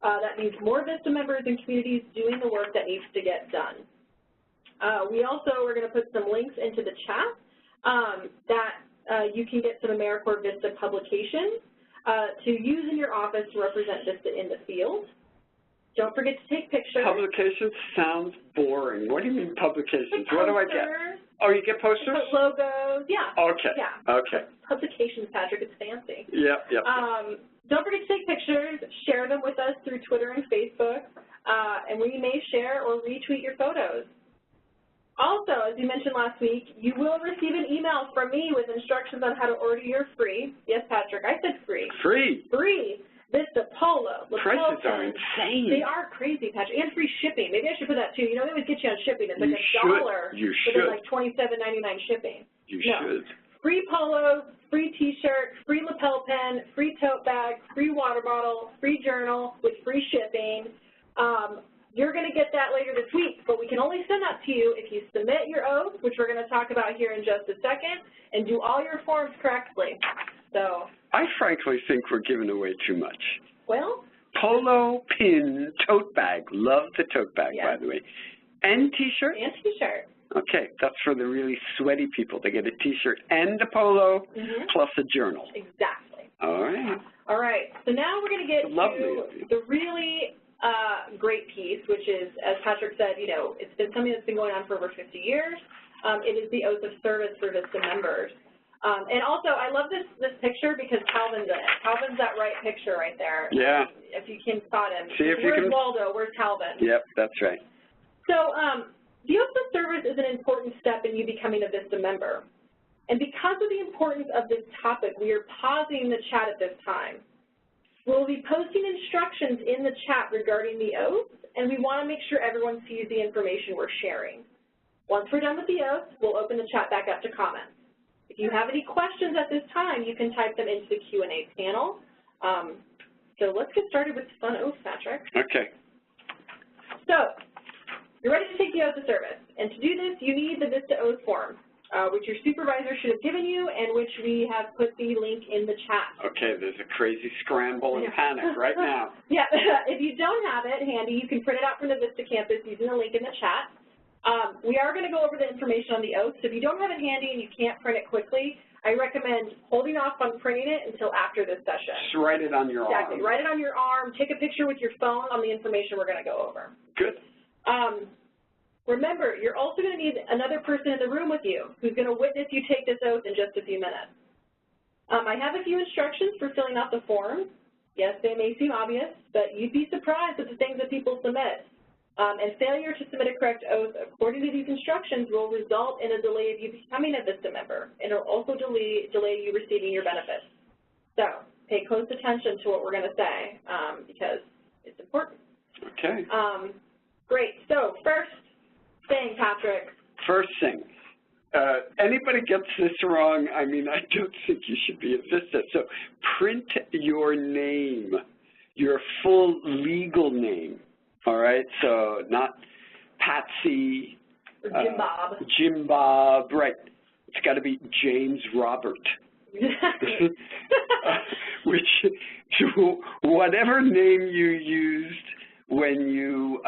That means more VISTA members and communities doing the work that needs to get done. We also are going to put some links into the chat that you can get some AmeriCorps VISTA publications to use in your office to represent VISTA in the field. Don't forget to take pictures. Publications sounds boring. What do you mean publications? What do I get? Oh, you get posters? Logos, yeah. Okay. Yeah. Okay. Publications, Patrick, it's fancy. Yep, yep. Don't forget to take pictures, share them with us through Twitter and Facebook, and we may share or retweet your photos. Also, as you mentioned last week, you will receive an email from me with instructions on how to order your free. Yes, Patrick, I said free. Free. Free. VISTA Polo. Prices are insane. They are crazy, Patrick, and free shipping. Maybe I should put that too. You know, they would get you on shipping. It's like $1. You should. But it's like $27.99 shipping. You should. Free polos, free T-shirt, free lapel pen, free tote bag, free water bottle, free journal with free shipping. You're going to get that later this week, but we can only send that to you if you submit your oath, which we're going to talk about here in just a second, and do all your forms correctly. So I frankly think we're giving away too much. Well, polo, pin, tote bag. Love the tote bag, by the way. And T-shirt? And T-shirt. Okay, that's for the really sweaty people. They get a T-shirt and a polo plus a journal. Exactly. All right. All right. So now we're going to get to the really great piece, which is, as Patrick said, you know, it's been something that's been going on for over 50 years. It is the oath of service for VISTA members. And also, I love this picture because Calvin's in it. Calvin's that right picture right there. Yeah. If you can spot him. See if you can. Where's Waldo? Where's Calvin? Yep, that's right. So the oath of service is an important step in you becoming a VISTA member. And because of the importance of this topic, we are pausing the chat at this time. We'll be posting instructions in the chat regarding the oath, and we want to make sure everyone sees the information we're sharing. Once we're done with the oath, we'll open the chat back up to comments. If you have any questions at this time, you can type them into the Q&A panel. So let's get started with the fun oath, Patrick. Okay. So you're ready to take the oath of service. And to do this, you need the VISTA oath form, which your supervisor should have given you and which we have put the link in the chat. Okay, there's a crazy scramble and panic right now. Yeah, if you don't have it handy, you can print it out from the VISTA campus using the link in the chat. We are going to go over the information on the oath, so if you don't have it handy and you can't print it quickly, I recommend holding off on printing it until after this session. Just write it on your arm. Exactly. Write it on your arm. Take a picture with your phone on the information we're going to go over. Good. Remember, you're also going to need another person in the room with you who's going to witness you take this oath in just a few minutes. I have a few instructions for filling out the form. Yes, they may seem obvious, but you'd be surprised at the things that people submit. And failure to submit a correct oath according to these instructions will result in a delay of you becoming a VISTA member, and it will also delay you receiving your benefits. So pay close attention to what we're going to say because it's important. Okay. Great. So first thing, Patrick. First thing. Anybody gets this wrong, I mean, I don't think you should be a VISTA. So print your name, your full legal name, all right? So not Patsy. Or Jim Bob. Jim Bob, right. It's got to be James Robert. Which, whatever name you used when you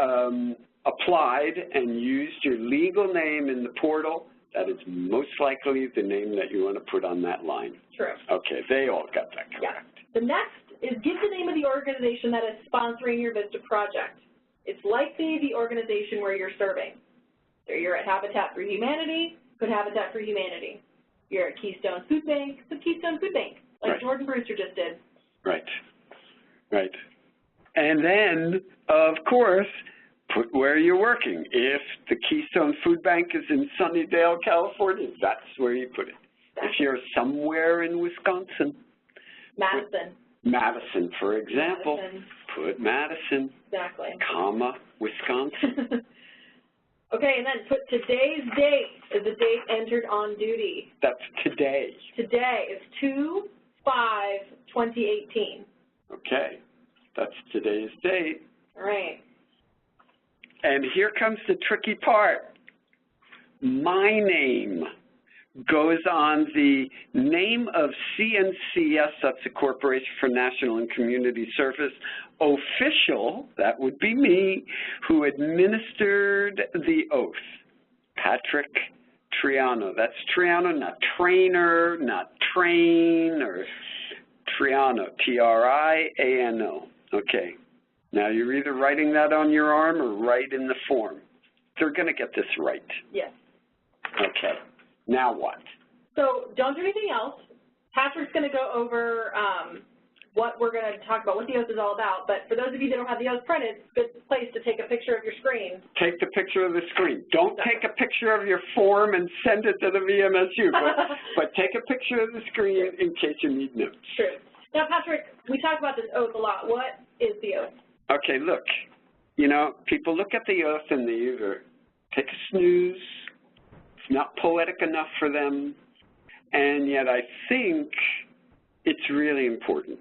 applied and used your legal name in the portal, that is most likely the name that you want to put on that line. True. Okay, they all got that correct. Yeah. The next is give the name of the organization that is sponsoring your VISTA project. It's likely the organization where you're serving. So you're at Habitat for Humanity, put Habitat for Humanity. You're at Keystone Food Bank, put Keystone Food Bank, like right. Jordan Brewster just did. Right, right. And then, of course, put where you're working. If the Keystone Food Bank is in Sunnydale, California, that's where you put it. Exactly. If you're somewhere in Wisconsin. Madison, for example. Madison. Put Madison. Exactly. Comma, Wisconsin. Okay, and then put today's date as the date entered on duty. That's today. Today is 2/5/2018. Okay, that's today's date. All right. And here comes the tricky part. My name goes on the name of CNCS, that's the Corporation for National and Community Service, official, that would be me, who administered the oath, Patrick Triano. That's Triano, not trainer, not train, or Triano, T-R-I-A-N-O. Okay. Now, you're either writing that on your arm or write in the form. They're going to get this right. Yes. Okay. Now what? So don't do anything else. Patrick's going to go over what we're going to talk about, what the oath is all about. But for those of you that don't have the oath printed, it's a good place to take a picture of your screen. Take the picture of the screen. Don't take a picture of your form and send it to the VMSU, but take a picture of the screen in case you need notes. True. Now, Patrick, we talk about this oath a lot. What is the oath? Okay, look, you know, people look at the oath and they either take a snooze, it's not poetic enough for them, and yet I think it's really important.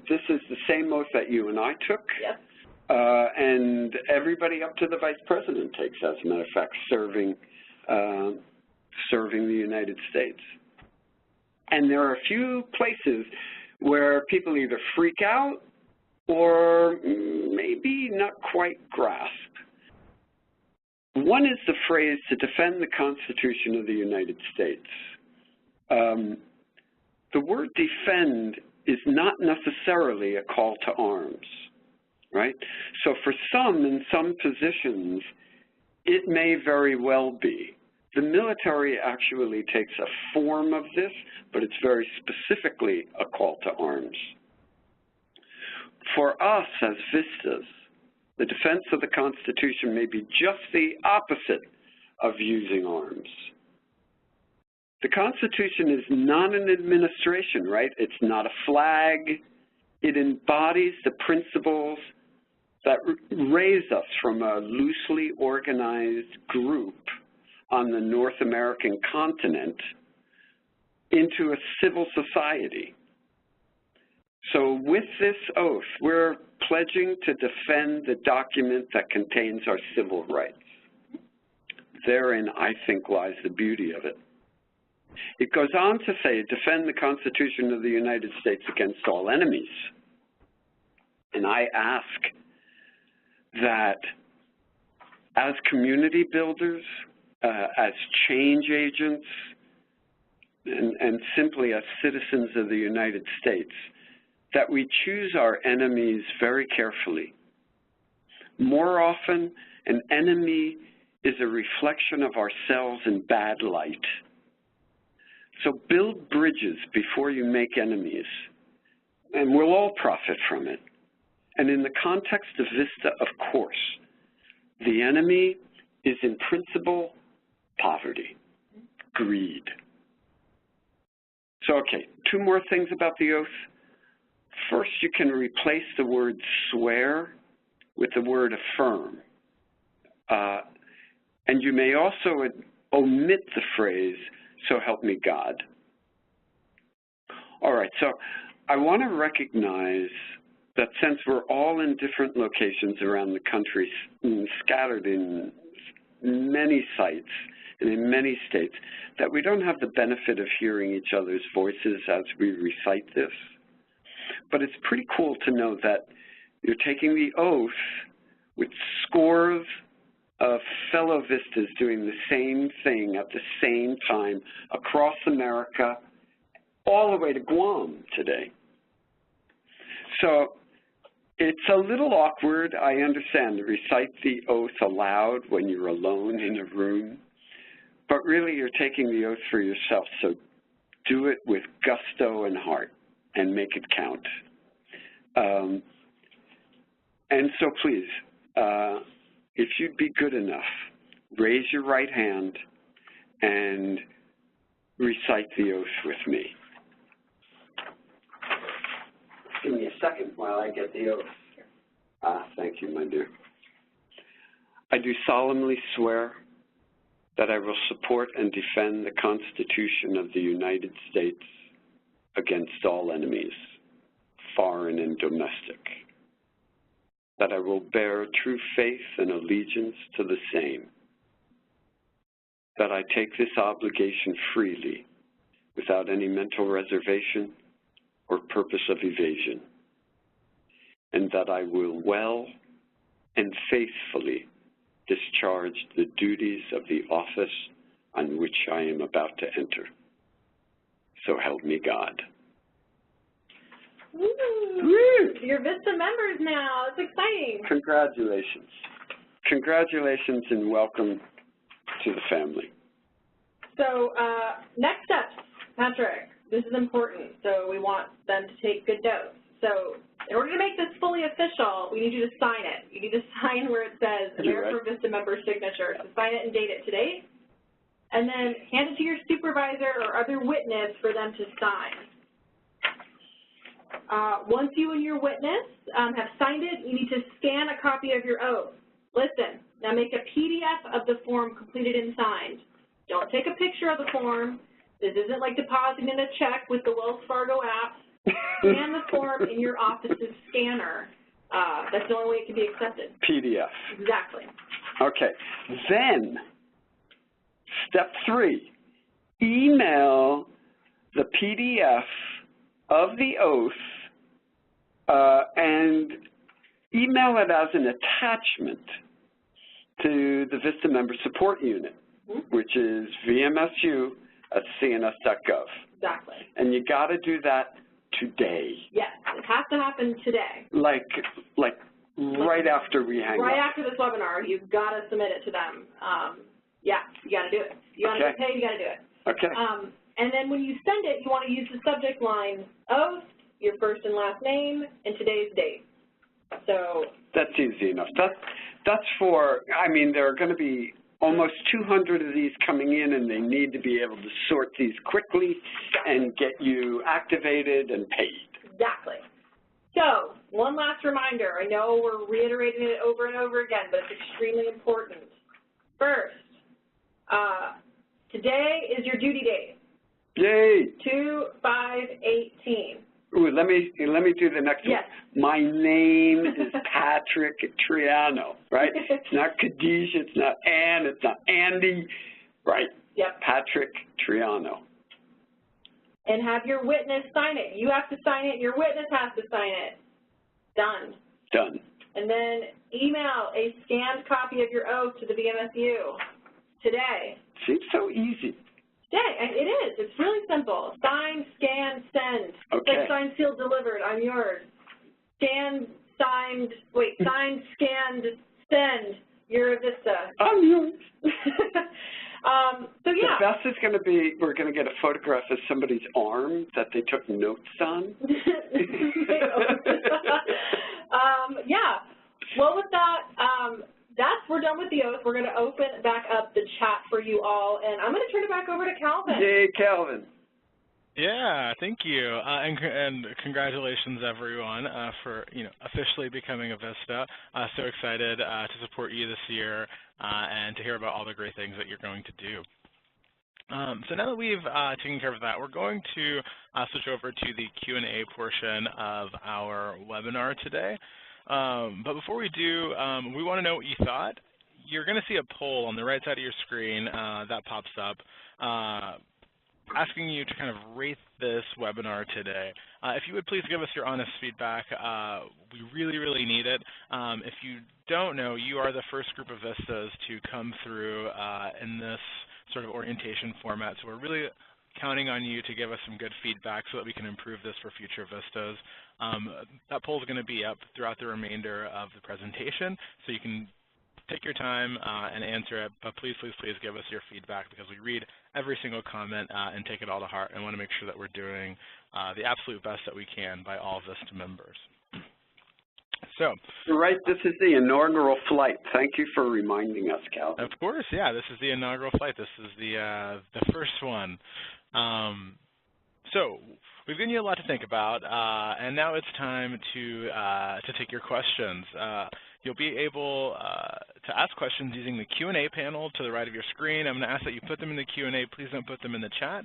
This is the same oath that you and I took, yes. And everybody up to the Vice President takes, as a matter of fact, serving the United States. And there are a few places where people either freak out or maybe not quite grasp. One is the phrase, to defend the Constitution of the United States. The word defend is not necessarily a call to arms, right? So for some, in some positions, it may very well be. The military actually takes a form of this, but it's very specifically a call to arms. For us as VISTAs, the defense of the Constitution may be just the opposite of using arms. The Constitution is not an administration, right? It's not a flag. It embodies the principles that raise us from a loosely organized group on the North American continent into a civil society. So with this oath, we're pledging to defend the document that contains our civil rights. Therein, I think, lies the beauty of it. It goes on to say, defend the Constitution of the United States against all enemies. And I ask that as community builders, as change agents, and simply as citizens of the United States, that we choose our enemies very carefully. More often, An enemy is a reflection of ourselves in bad light. So build bridges before you make enemies, and we'll all profit from it. And in the context of VISTA, of course, the enemy is in principle poverty, greed. So, okay, 2 more things about the oath. First, you can replace the word swear with the word affirm. And you may also omit the phrase, so help me God. All right, so I want to recognize that since we're all in different locations around the country, scattered in many sites and in many states, that we don't have the benefit of hearing each other's voices as we recite this. But it's pretty cool to know that you're taking the oath with scores of fellow VISTAs doing the same thing at the same time across America, all the way to Guam today. So it's a little awkward, I understand, to recite the oath aloud when you're alone in a room, but really you're taking the oath for yourself, so do it with gusto and heart and make it count. And so please, if you'd be good enough, raise your right hand and recite the oath with me. Give me a second while I get the oath. Thank you, my dear. I do solemnly swear that I will support and defend the Constitution of the United States against all enemies, foreign and domestic, that I will bear true faith and allegiance to the same, that I take this obligation freely without any mental reservation or purpose of evasion, and that I will well and faithfully discharge the duties of the office on which I am about to enter. So help me God. Woo. Woo. You're VISTA members now. It's exciting. Congratulations. Congratulations and welcome to the family. So next steps, Patrick. This is important, so we want them to take good notes. So in order to make this fully official, we need you to sign it. You need to sign where it says AmeriCorps VISTA member signature. So sign it and date it today. And then hand it to your supervisor or other witness for them to sign. Once you and your witness have signed it, you need to scan a copy of your oath. Listen, now make a PDF of the form completed and signed. Don't take a picture of the form. This isn't like depositing a check with the Wells Fargo app. Scan the form in your office's scanner. That's the only way it can be accepted. PDF. Exactly. Okay. Then, step 3, email the PDF of the oath and email it as an attachment to the VISTA Member Support Unit, which is vmsu@cns.gov. Exactly. And you got to do that today. Yes, it has to happen today. Like right after we hang Right up. after this webinar, you've got to submit it to them. Yeah, you got to do it. You want to get paid, you got to do it. Okay. And then when you send it, you want to use the subject line oath, your first and last name, and today's date. So that's easy enough. That's for, I mean, there are going to be almost 200 of these coming in, and they need to be able to sort these quickly and get you activated and paid. Exactly. So one last reminder. I know we're reiterating it over and over again, but it's extremely important. First, today is your duty date. Yay! 2/5/18. Ooh, let me do the next yes. one. My name is Patrick Triano, right? It's not Khadijah, it's not Ann, it's not Andy, right? Yep. Patrick Triano. And have your witness sign it. You have to sign it. Your witness has to sign it. Done. Done. And then email a scanned copy of your oath to the VMSU today. Seems so easy. Today, it is. It's really simple. Sign, scan, send. Okay. It's like signed, sealed, delivered. I'm yours. Signed, scanned, send. You're a VISTA. I'm yours. So yeah. The best is going to be, we're going to get a photograph of somebody's arm that they took notes on. Yeah. Well, with that, we're done with the oath. We're going to open back up the chat for you all, and I'm going to turn it back over to Calvin. Yay, Calvin. Yeah, thank you, and congratulations everyone for officially becoming a VISTA. So excited to support you this year and to hear about all the great things that you're going to do. So now that we've taken care of that, we're going to switch over to the Q&A portion of our webinar today. But before we do, we want to know what you thought. You're going to see a poll on the right side of your screen that pops up asking you to kind of rate this webinar today. If you would please give us your honest feedback, we really, really need it. If you don't know, you are the first group of VISTAs to come through in this sort of orientation format, so we're really counting on you to give us some good feedback so that we can improve this for future VISTAs. That poll is going to be up throughout the remainder of the presentation, so you can take your time and answer it, but please, please, please give us your feedback because we read every single comment and take it all to heart and want to make sure that we're doing the absolute best that we can by all VISTA members. So, you're right, this is the inaugural flight. Thank you for reminding us, Calvin. Of course, yeah, this is the inaugural flight. This is the first one. So, we've given you a lot to think about, and now it's time to take your questions. You'll be able to ask questions using the Q&A panel to the right of your screen. I'm going to ask that you put them in the Q&A. Please don't put them in the chat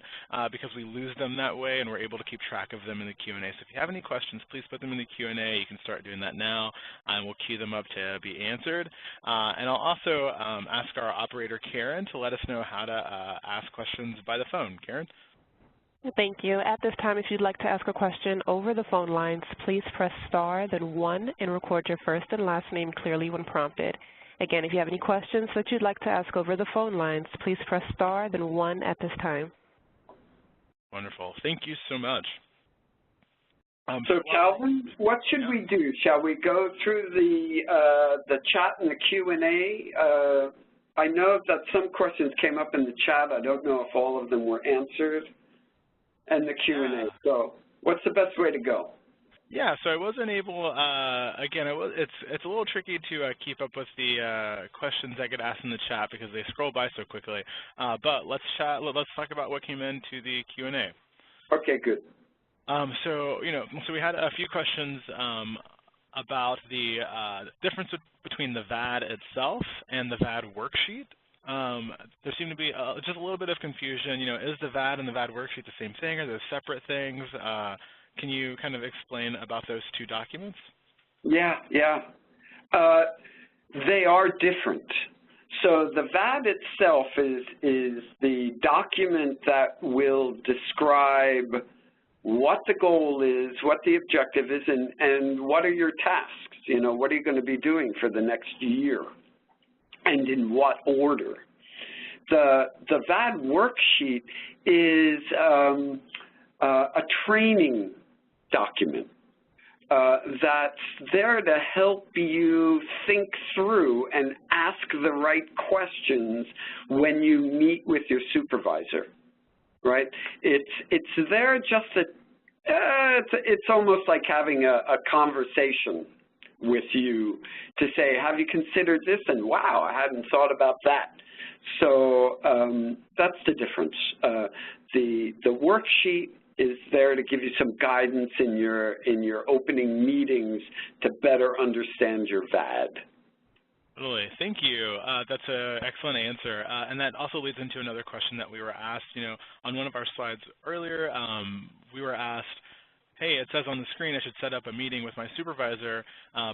because we lose them that way, and we're able to keep track of them in the Q&A. So if you have any questions, please put them in the Q&A. You can start doing that now, and we'll queue them up to be answered. And I'll also ask our operator, Karen, to let us know how to ask questions by the phone. Karen? Thank you. At this time, if you'd like to ask a question over the phone lines, please press star, then 1, and record your first and last name clearly when prompted. Again, if you have any questions that you'd like to ask over the phone lines, please press star, then 1 at this time. Wonderful. Thank you so much. So, Calvin, what should we do? Shall we go through the chat and the Q&A? I know that some questions came up in the chat. I don't know if all of them were answered. And the Q&A. So what's the best way to go? Yeah, so I wasn't able, again, it's a little tricky to keep up with the questions I get asked in the chat because they scroll by so quickly. But let's talk about what came into the Q&A. Okay, good. So we had a few questions about the difference between the VAD itself and the VAD worksheet. There seemed to be just a little bit of confusion. Is the VAD and the VAD worksheet the same thing? Are they separate things? Can you kind of explain about those two documents? Yeah. They are different. So the VAD itself is the document that will describe what the goal is, what the objective is, and what are your tasks. What are you going to be doing for the next year? And in what order. The VAD worksheet is a training document that's there to help you think through and ask the right questions when you meet with your supervisor, right? It's there just to, it's almost like having a conversation with you to say, have you considered this? And wow, I hadn't thought about that. So that's the difference. The worksheet is there to give you some guidance in your opening meetings to better understand your VAD. Totally. Thank you. That's an excellent answer. And that also leads into another question that we were asked. On one of our slides earlier, we were asked, hey, it says on the screen I should set up a meeting with my supervisor,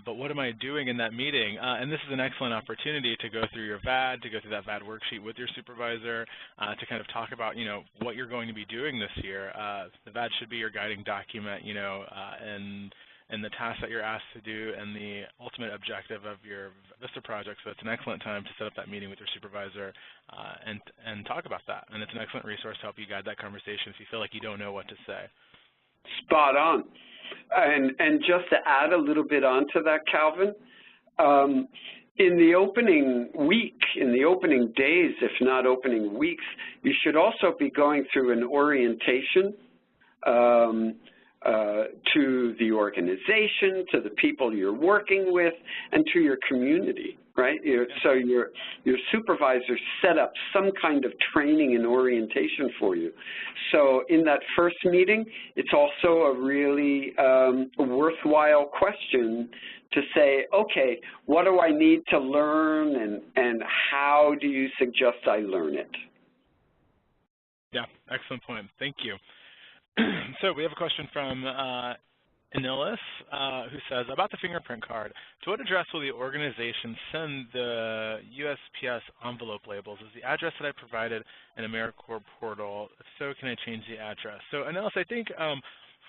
but what am I doing in that meeting? And this is an excellent opportunity to go through your VAD, to go through that VAD worksheet with your supervisor, to kind of talk about, what you're going to be doing this year. The VAD should be your guiding document, and the tasks that you're asked to do and the ultimate objective of your VISTA project. So it's an excellent time to set up that meeting with your supervisor and talk about that. And it's an excellent resource to help you guide that conversation if you feel like you don't know what to say. Spot on. And just to add a little bit onto that, Calvin, in the opening week, in the opening days, if not opening weeks, you should also be going through an orientation to the organization, to the people you're working with, and to your community, right? So your supervisor set up some kind of training and orientation for you. So in that first meeting, it's also a really worthwhile question to say, okay, what do I need to learn, and how do you suggest I learn it? Yeah, excellent point. Thank you. So we have a question from Anilis, who says, about the fingerprint card, to what address will the organization send the USPS envelope labels? Is the address that I provided an AmeriCorps portal? If so, can I change the address? So Anilis, I think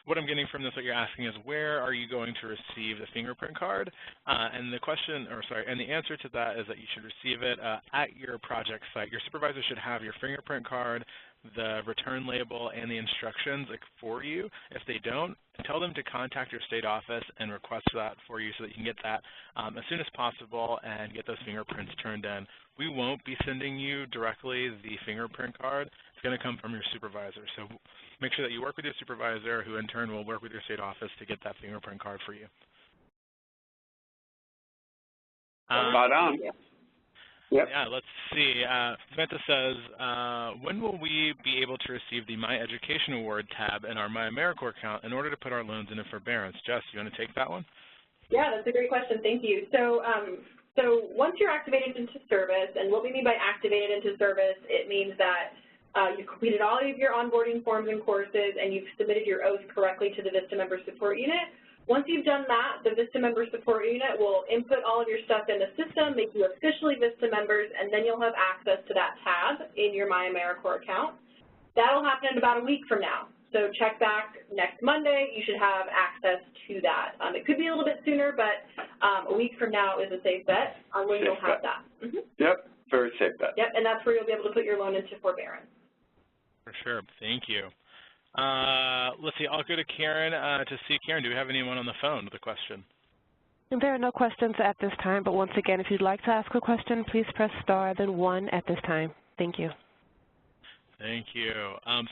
what I'm getting from this, what you're asking is, where are you going to receive the fingerprint card? And the question, or sorry, and the answer to that is that you should receive it at your project site. Your supervisor should have your fingerprint card, the return label, and the instructions for you. If they don't, tell them to contact your state office and request that for you so that you can get that as soon as possible and get those fingerprints turned in. We won't be sending you directly the fingerprint card. It's going to come from your supervisor. So make sure that you work with your supervisor, who in turn will work with your state office to get that fingerprint card for you. Spot on. Yep. Yeah, let's see. Samantha says, when will we be able to receive the My Education Award tab in our My AmeriCorps account in order to put our loans into forbearance? Jess, you want to take that one? Yeah, that's a great question. Thank you. So, once you're activated into service, and what we mean by activated into service, it means that you've completed all of your onboarding forms and courses, and you've submitted your oath correctly to the VISTA Member Support Unit. Once you've done that, the VISTA Member Support Unit will input all of your stuff in the system, make you officially VISTA members, and then you'll have access to that tab in your My AmeriCorps account. That'll happen in about a week from now. So check back next Monday. You should have access to that. It could be a little bit sooner, but a week from now is a safe bet on when you'll have that. Yep, very safe bet. Yep, and that's where you'll be able to put your loan into forbearance. For sure. Thank you. Let's see. I'll go to Karen to see. Karen, do we have anyone on the phone with a question? There are no questions at this time, but once again, if you'd like to ask a question, please press star, then 1 at this time. Thank you. Thank you.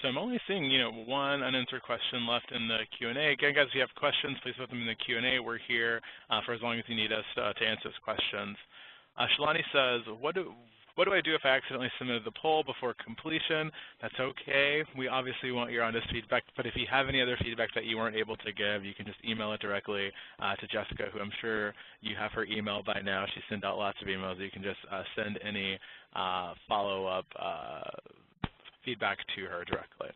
So I'm only seeing, one unanswered question left in the Q&A. Again, guys, if you have questions, please put them in the Q&A. We're here for as long as you need us to answer those questions. Shalani says, what do I do if I accidentally submitted the poll before completion? That's okay. We obviously want your honest feedback, but if you have any other feedback that you weren't able to give, you can just email it directly to Jessica, who I'm sure you have her email by now. She sent out lots of emails. You can just send any follow-up feedback to her directly.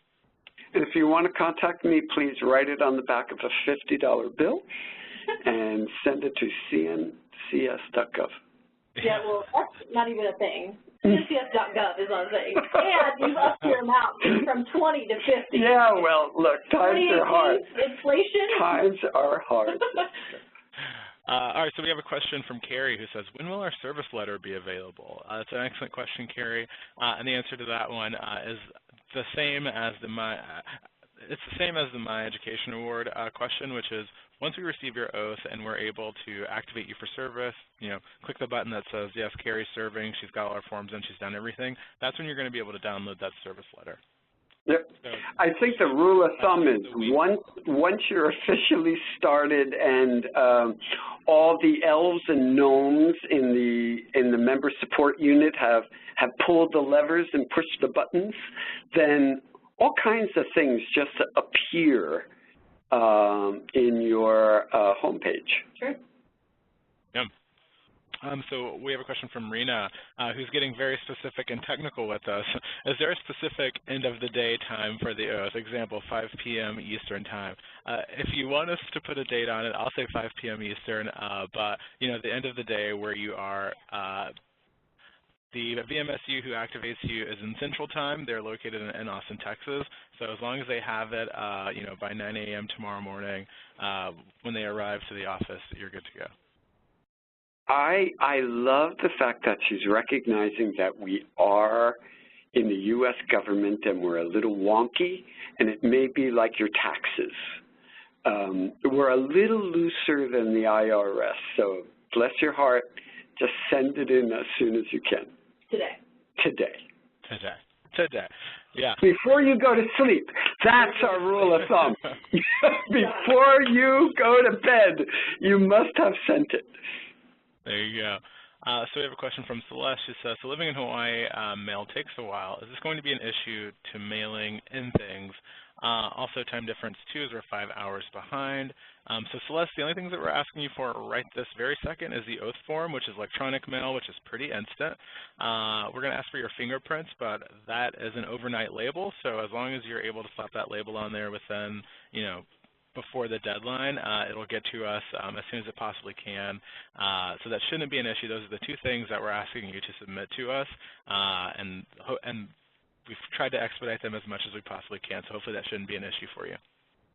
And if you want to contact me, please write it on the back of a $50 bill and send it to cncs.gov. Yeah, well, that's not even a thing. cncs.gov is not a thing. And you've upped your amount from 20 to 50. Yeah, well, look, times are hard. Inflation? Times are hard. All right, so we have a question from Carrie, who says, when will our service letter be available? That's an excellent question, Carrie. And the answer to that one is the same as the My Education Award question, which is, once we receive your oath and we're able to activate you for service, click the button that says, yes, Carrie's serving, she's got all our forms in, she's done everything, that's when you're going to be able to download that service letter. Yep. So, I think the rule of thumb is once you're officially started and all the elves and gnomes in the member support unit have pulled the levers and pushed the buttons, then all kinds of things just appear in your homepage. Sure. Yeah. So we have a question from Rena, who's getting very specific and technical with us. Is there a specific end of the day time for the oath? Example, 5 p.m. Eastern time. If you want us to put a date on it, I'll say 5 p.m. Eastern, but the end of the day where you are, the VMSU who activates you is in Central Time. They're located in Austin, Texas. So as long as they have it, by 9 a.m. tomorrow morning, when they arrive to the office, you're good to go. I love the fact that she's recognizing that we are in the U.S. government and we're a little wonky, and it may be like your taxes. We're a little looser than the IRS, so bless your heart, Just send it in as soon as you can. Today. Today. Yeah. Before you go to sleep. That's our rule of thumb. Before you go to bed, you must have sent it. There you go. So we have a question from Celeste. She says, so living in Hawaii, mail takes a while. Is this going to be an issue to mailing in things? Also, time difference, too, is we're 5 hours behind. So Celeste, the only things that we're asking you for right this very second is the oath form, which is electronic mail, which is pretty instant. We're going to ask for your fingerprints, but that is an overnight label. So as long as you're able to slap that label on there within, before the deadline, it'll get to us as soon as it possibly can. So that shouldn't be an issue. Those are the two things that we're asking you to submit to us, and we've tried to expedite them as much as we possibly can, so hopefully that shouldn't be an issue for you.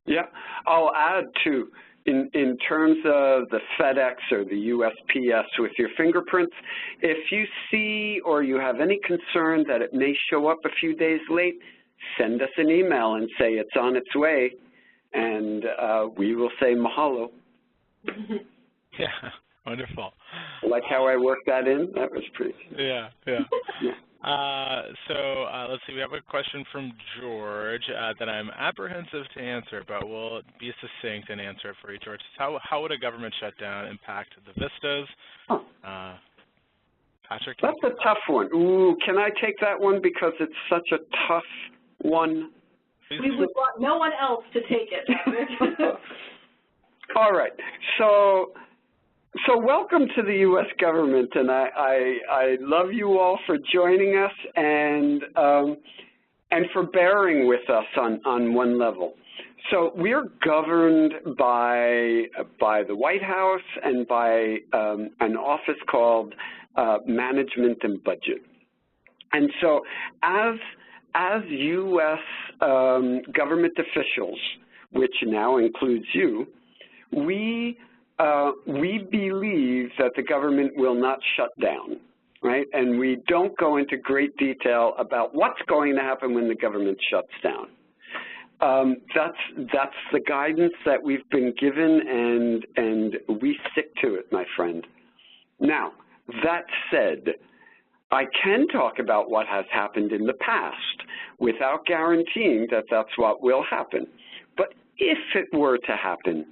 Yeah, I'll add too, in terms of the FedEx or the USPS with your fingerprints, if you see or you have any concern that it may show up a few days late, send us an email and say it's on its way, and we will say mahalo. Yeah, wonderful. Like how I worked that in? That was pretty. Yeah. Let's see, we have a question from George that I'm apprehensive to answer, but we'll be succinct and answer it for you, George. How would a government shutdown impact the VISTAs? Patrick? That's a tough one. Ooh, can I take that one because it's such a tough one? Please. We would want no one else to take it, Patrick. All right. So welcome to the U.S. government, and I love you all for joining us and for bearing with us on one level. So we're governed by the White House and by an office called Management and Budget. And so as U.S. Government officials, which now includes you, we believe that the government will not shut down, right? And we don't go into great detail about what's going to happen when the government shuts down. That's the guidance that we've been given, and we stick to it, my friend. Now, that said, I can talk about what has happened in the past without guaranteeing that that's what will happen. But if it were to happen,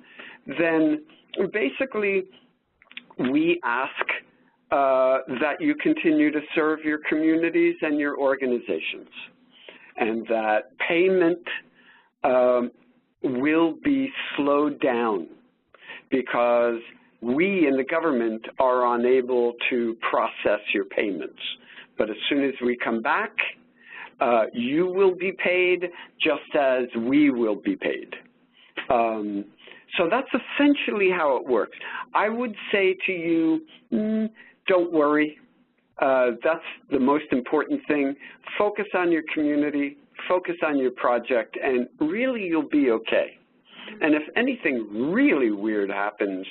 then basically we ask that you continue to serve your communities and your organizations, and that payment will be slowed down because we in the government are unable to process your payments. But as soon as we come back, you will be paid just as we will be paid. So that's essentially how it works. I would say to you, don't worry. That's the most important thing. Focus on your community, focus on your project, and really you'll be okay. And if anything really weird happens,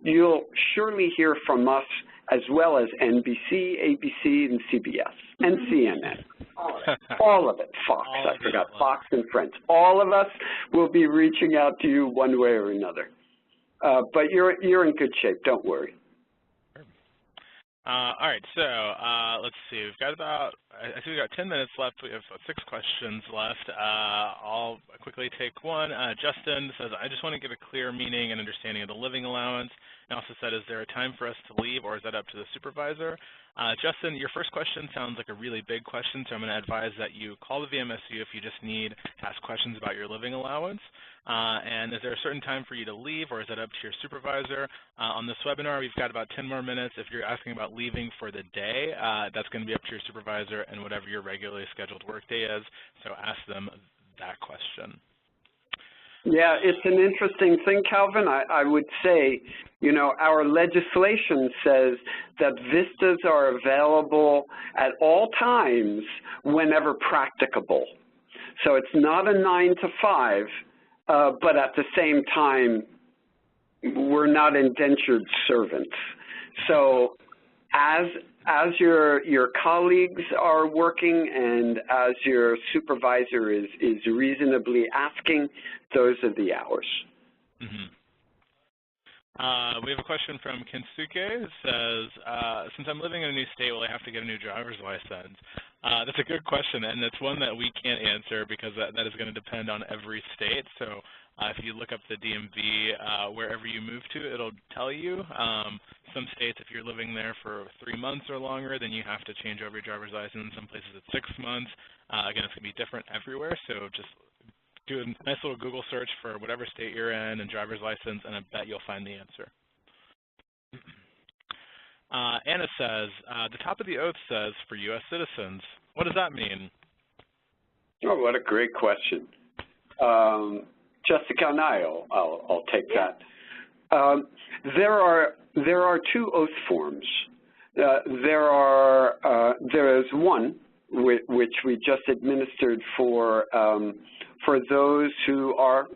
you'll surely hear from us as well as NBC, ABC, and CBS, and CNN. All of it. Fox, I forgot, Fox and Friends. All of us will be reaching out to you one way or another. But you're in good shape, don't worry. All right, so let's see. We've got I see we've got 10 minutes left. We have 6 questions left. I'll quickly take one. Justin says, I just want to give a clear meaning and understanding of the living allowance. And also said, is there a time for us to leave, or is that up to the supervisor? Justin, your first question sounds like a really big question, so I'm going to advise that you call the VMSU if you just need to ask questions about your living allowance. And is there a certain time for you to leave, or is that up to your supervisor? On this webinar, we've got about 10 more minutes. If you're asking about leaving for the day, that's going to be up to your supervisor and whatever your regularly scheduled workday is, so ask them that question. Yeah, it's an interesting thing, Calvin. I would say, our legislation says that VISTAs are available at all times whenever practicable. So it's not a 9 to 5, but at the same time, we're not indentured servants. So as your colleagues are working and as your supervisor is reasonably asking, those are the hours. Mm-hmm. We have a question from Kensuke. It says, since I'm living in a new state, will I have to get a new driver's license? That's a good question, and it's one that we can't answer because that is going to depend on every state. So if you look up the DMV, wherever you move to, it'll tell you. Some states, if you're living there for 3 months or longer, then you have to change over your driver's license. Some places it's 6 months. Again, it's going to be different everywhere, so just do a nice little Google search for whatever state you're in and driver's license, and I bet you'll find the answer. Anna says, the top of the oath says for U.S. citizens. What does that mean? Oh, what a great question. Jessica and I'll take that. There are 2 oath forms. There is one which we just administered for those who are,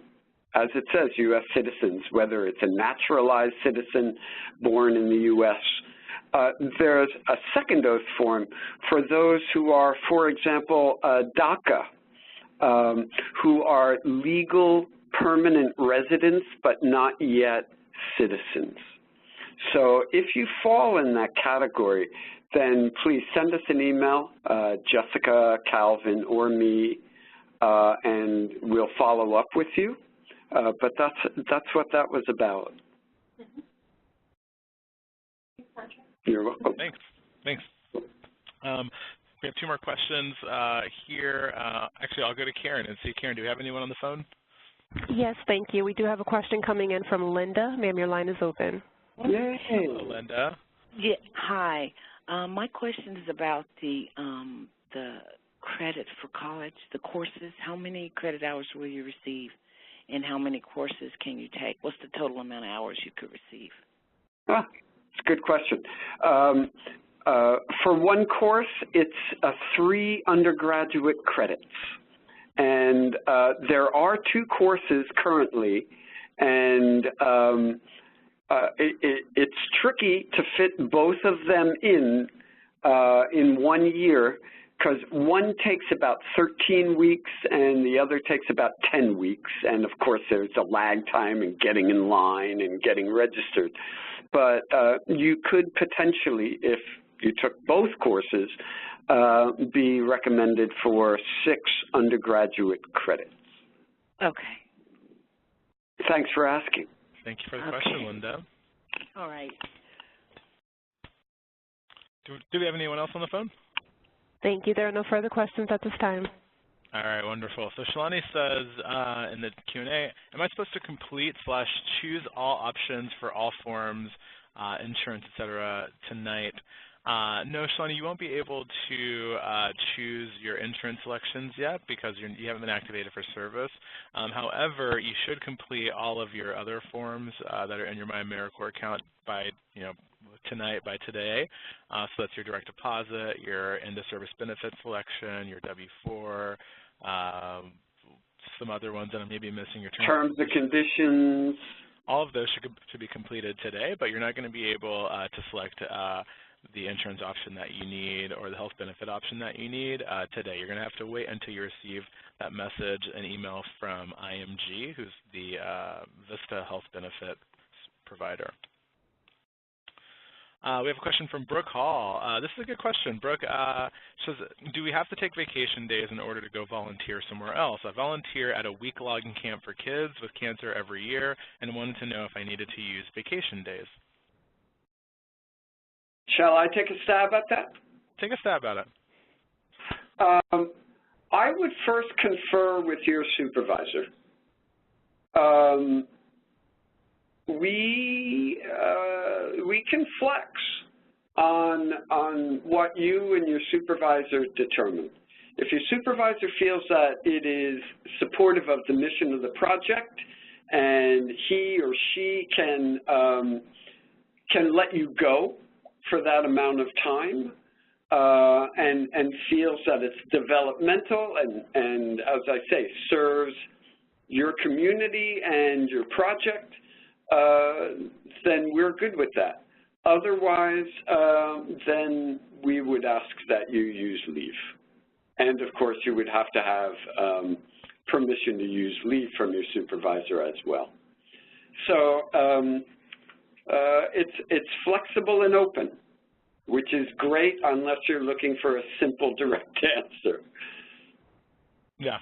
as it says, U.S. citizens, whether it's a naturalized citizen born in the U.S. There's a second oath form for those who are, for example, DACA, who are legal permanent residents but not yet citizens. So if you fall in that category, then please send us an email, Jessica, Calvin, or me, and we'll follow up with you. But that's what that was about. You're welcome. Thanks. Thanks. We have 2 more questions here. Actually, I'll go to Karen and see. Karen, do we have anyone on the phone? Yes, thank you. We do have a question coming in from Linda. Ma'am, your line is open. Yay. Hello, Linda. Yeah, hi. My question is about the credit for college, the courses. How many credit hours will you receive, and how many courses can you take? What's the total amount of hours you could receive? It's a good question. For one course, it's 3 undergraduate credits. And there are 2 courses currently, and it's tricky to fit both of them in 1 year, because one takes about 13 weeks and the other takes about 10 weeks. And of course, there's a lag time in getting in line and getting registered. But you could potentially, if you took both courses, be recommended for 6 undergraduate credits. Okay. Thanks for asking. Thank you for the question, Linda. All right. Do we have anyone else on the phone? Thank you. There are no further questions at this time. All right, wonderful. So Shalani says in the Q&A, am I supposed to complete/choose all options for all forms, insurance, et cetera, tonight? No, Shalani, you won't be able to choose your insurance selections yet because you haven't been activated for service. However, you should complete all of your other forms that are in your My AmeriCorps account by, tonight, by today. So that's your direct deposit, your end-of-service benefit selection, your W-4, some other ones that I may be missing. Your terms and conditions. All of those should be completed today, but you're not going to be able to select the insurance option that you need or the health benefit option that you need today. You're going to have to wait until you receive that message and email from IMG, who's the VISTA health benefit provider. We have a question from Brooke Hall. This is a good question. Brooke says, do we have to take vacation days in order to go volunteer somewhere else? I volunteer at a week-long camp for kids with cancer every year and wanted to know if I needed to use vacation days. Shall I take a stab at that? Take a stab at it. I would first confer with your supervisor. We can flex on what you and your supervisor determine. If your supervisor feels that it is supportive of the mission of the project and he or she can let you go for that amount of time and feels that it's developmental and, as I say, serves your community and your project, then we're good with that. Otherwise, then we would ask that you use leave. And, of course, you would have to have permission to use leave from your supervisor as well. So It's flexible and open, which is great unless you're looking for a simple, direct answer. Yeah,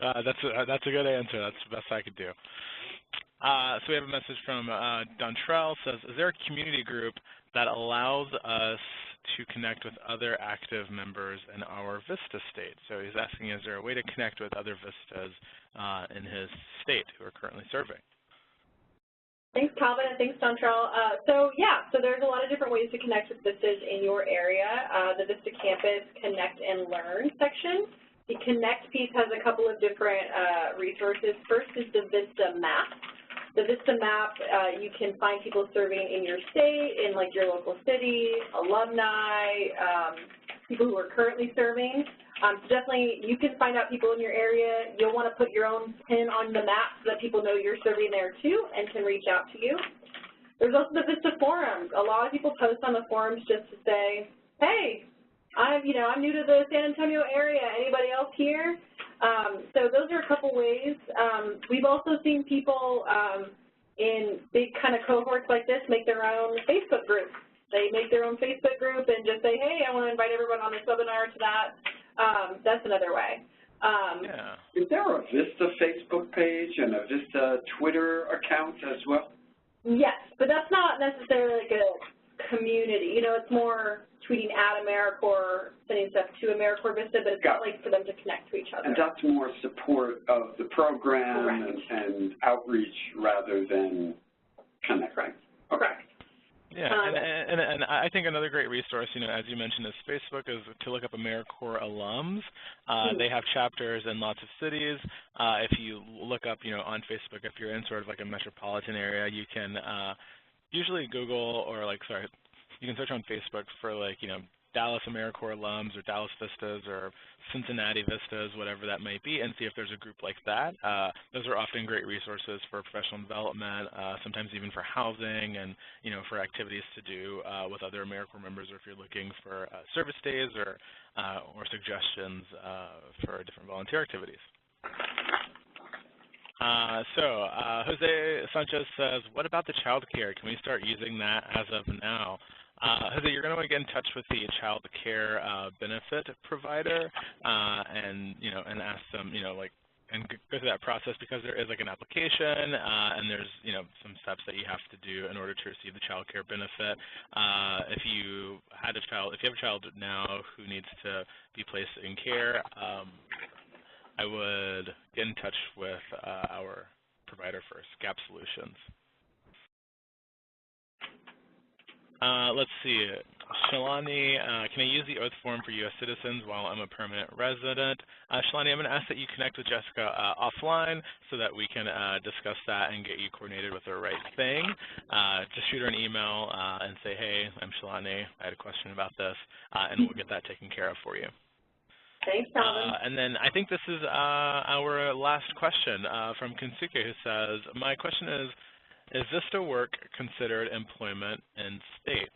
that's a good answer. That's the best I could do. So we have a message from Dontrell. Says, is there a community group that allows us to connect with other active members in our VISTA state? So he's asking, is there a way to connect with other VISTAs in his state who are currently serving? Thanks, Calvin, and thanks, Dontrell. So there's a lot of different ways to connect with VISTAs in your area. The VISTA Campus Connect and Learn section. The Connect piece has a couple of different resources. First is the VISTA Map. The VISTA Map, you can find people serving in your state, in like your local city, alumni, people who are currently serving. So definitely you can find out people in your area. You'll want to put your own pin on the map so that people know you're serving there too and can reach out to you. There's also the VISTA forums. A lot of people post on the forums just to say, hey, I'm new to the San Antonio area. Anybody else here? So those are a couple ways. We've also seen people in big kind of cohorts like this make their own Facebook group. They make their own Facebook group and just say, hey, I want to invite everyone on this webinar to that. That's another way. Yeah. Is there a VISTA Facebook page and a VISTA Twitter account as well? Yes, but that's not necessarily like a community. It's more tweeting at AmeriCorps, sending stuff to AmeriCorps VISTA, but it's not like for them to connect to each other. And that's more support of the program and outreach rather than connect. Right. Okay. Correct. Yeah, and I think another great resource, as you mentioned, is Facebook, is to look up AmeriCorps alums. They have chapters in lots of cities. If you look up, on Facebook, if you're in sort of like a metropolitan area, you can usually Google or you can search on Facebook for Dallas AmeriCorps alums or Dallas VISTAs or Cincinnati VISTAs, whatever that might be, and see if there's a group like that. Those are often great resources for professional development, sometimes even for housing and, for activities to do with other AmeriCorps members, or if you're looking for service days or suggestions for different volunteer activities. Jose Sanchez says, what about the child care? Can we start using that as of now? Jose, you're going to want to get in touch with the child care benefit provider and ask them, and go through that process, because there is an application and there's, some steps that you have to do in order to receive the child care benefit. If you have a child now who needs to be placed in care, I would get in touch with our provider first, Gap Solutions. Let's see. Shalani, can I use the oath form for U.S. citizens while I'm a permanent resident? Shalani, I'm going to ask that you connect with Jessica offline so that we can discuss that and get you coordinated with the right thing. Just shoot her an email and say, hey, I'm Shalani. I had a question about this, and we'll get that taken care of for you. Thanks, Calvin. And then I think this is our last question from Kensuke, who says, my question is VISTA work considered employment in state?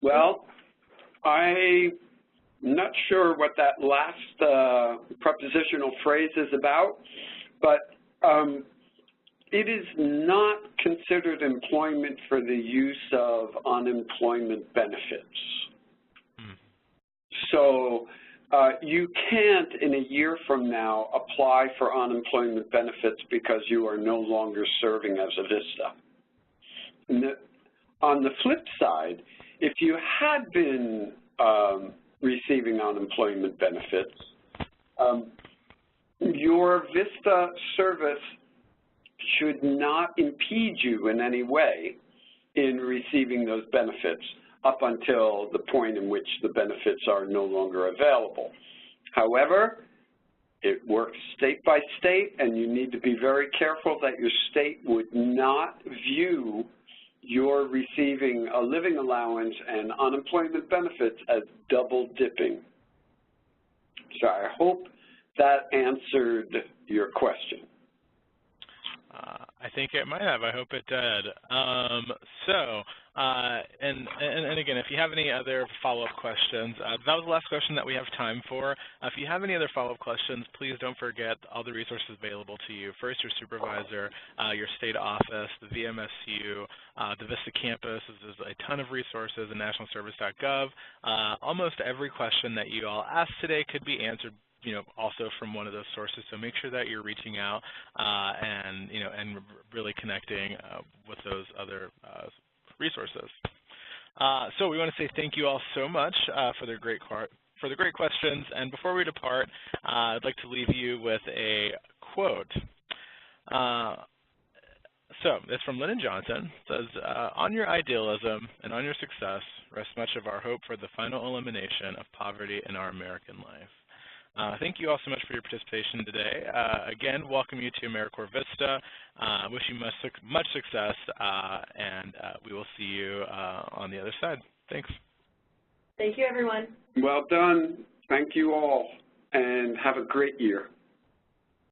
Well, I'm not sure what that last prepositional phrase is about, but it is not considered employment for the use of unemployment benefits. So you can't, in a year from now, apply for unemployment benefits because you are no longer serving as a VISTA. On the flip side, if you had been receiving unemployment benefits, your VISTA service should not impede you in any way in receiving those benefits up until the point in which the benefits are no longer available. However, it works state by state, and you need to be very careful that your state would not view your receiving a living allowance and unemployment benefits as double dipping. So I hope that answered your question. I think it might have. I hope it did. So And again, if you have any other follow-up questions, that was the last question that we have time for. If you have any other follow-up questions, please don't forget all the resources available to you. First, your supervisor, your state office, the VMSU, the VISTA Campus. There's a ton of resources in nationalservice.gov. Almost every question that you all asked today could be answered also from one of those sources. So make sure that you're reaching out and really connecting with those other resources. So we want to say thank you all so much for the great questions. And before we depart, I'd like to leave you with a quote. So it's from Lyndon Johnson. It says, "On your idealism and on your success rests much of our hope for the final elimination of poverty in our American life." Thank you all so much for your participation today. Again, welcome you to AmeriCorps VISTA. Wish you much success, and we will see you on the other side. Thanks. Thank you, everyone. Well done. Thank you all, and have a great year.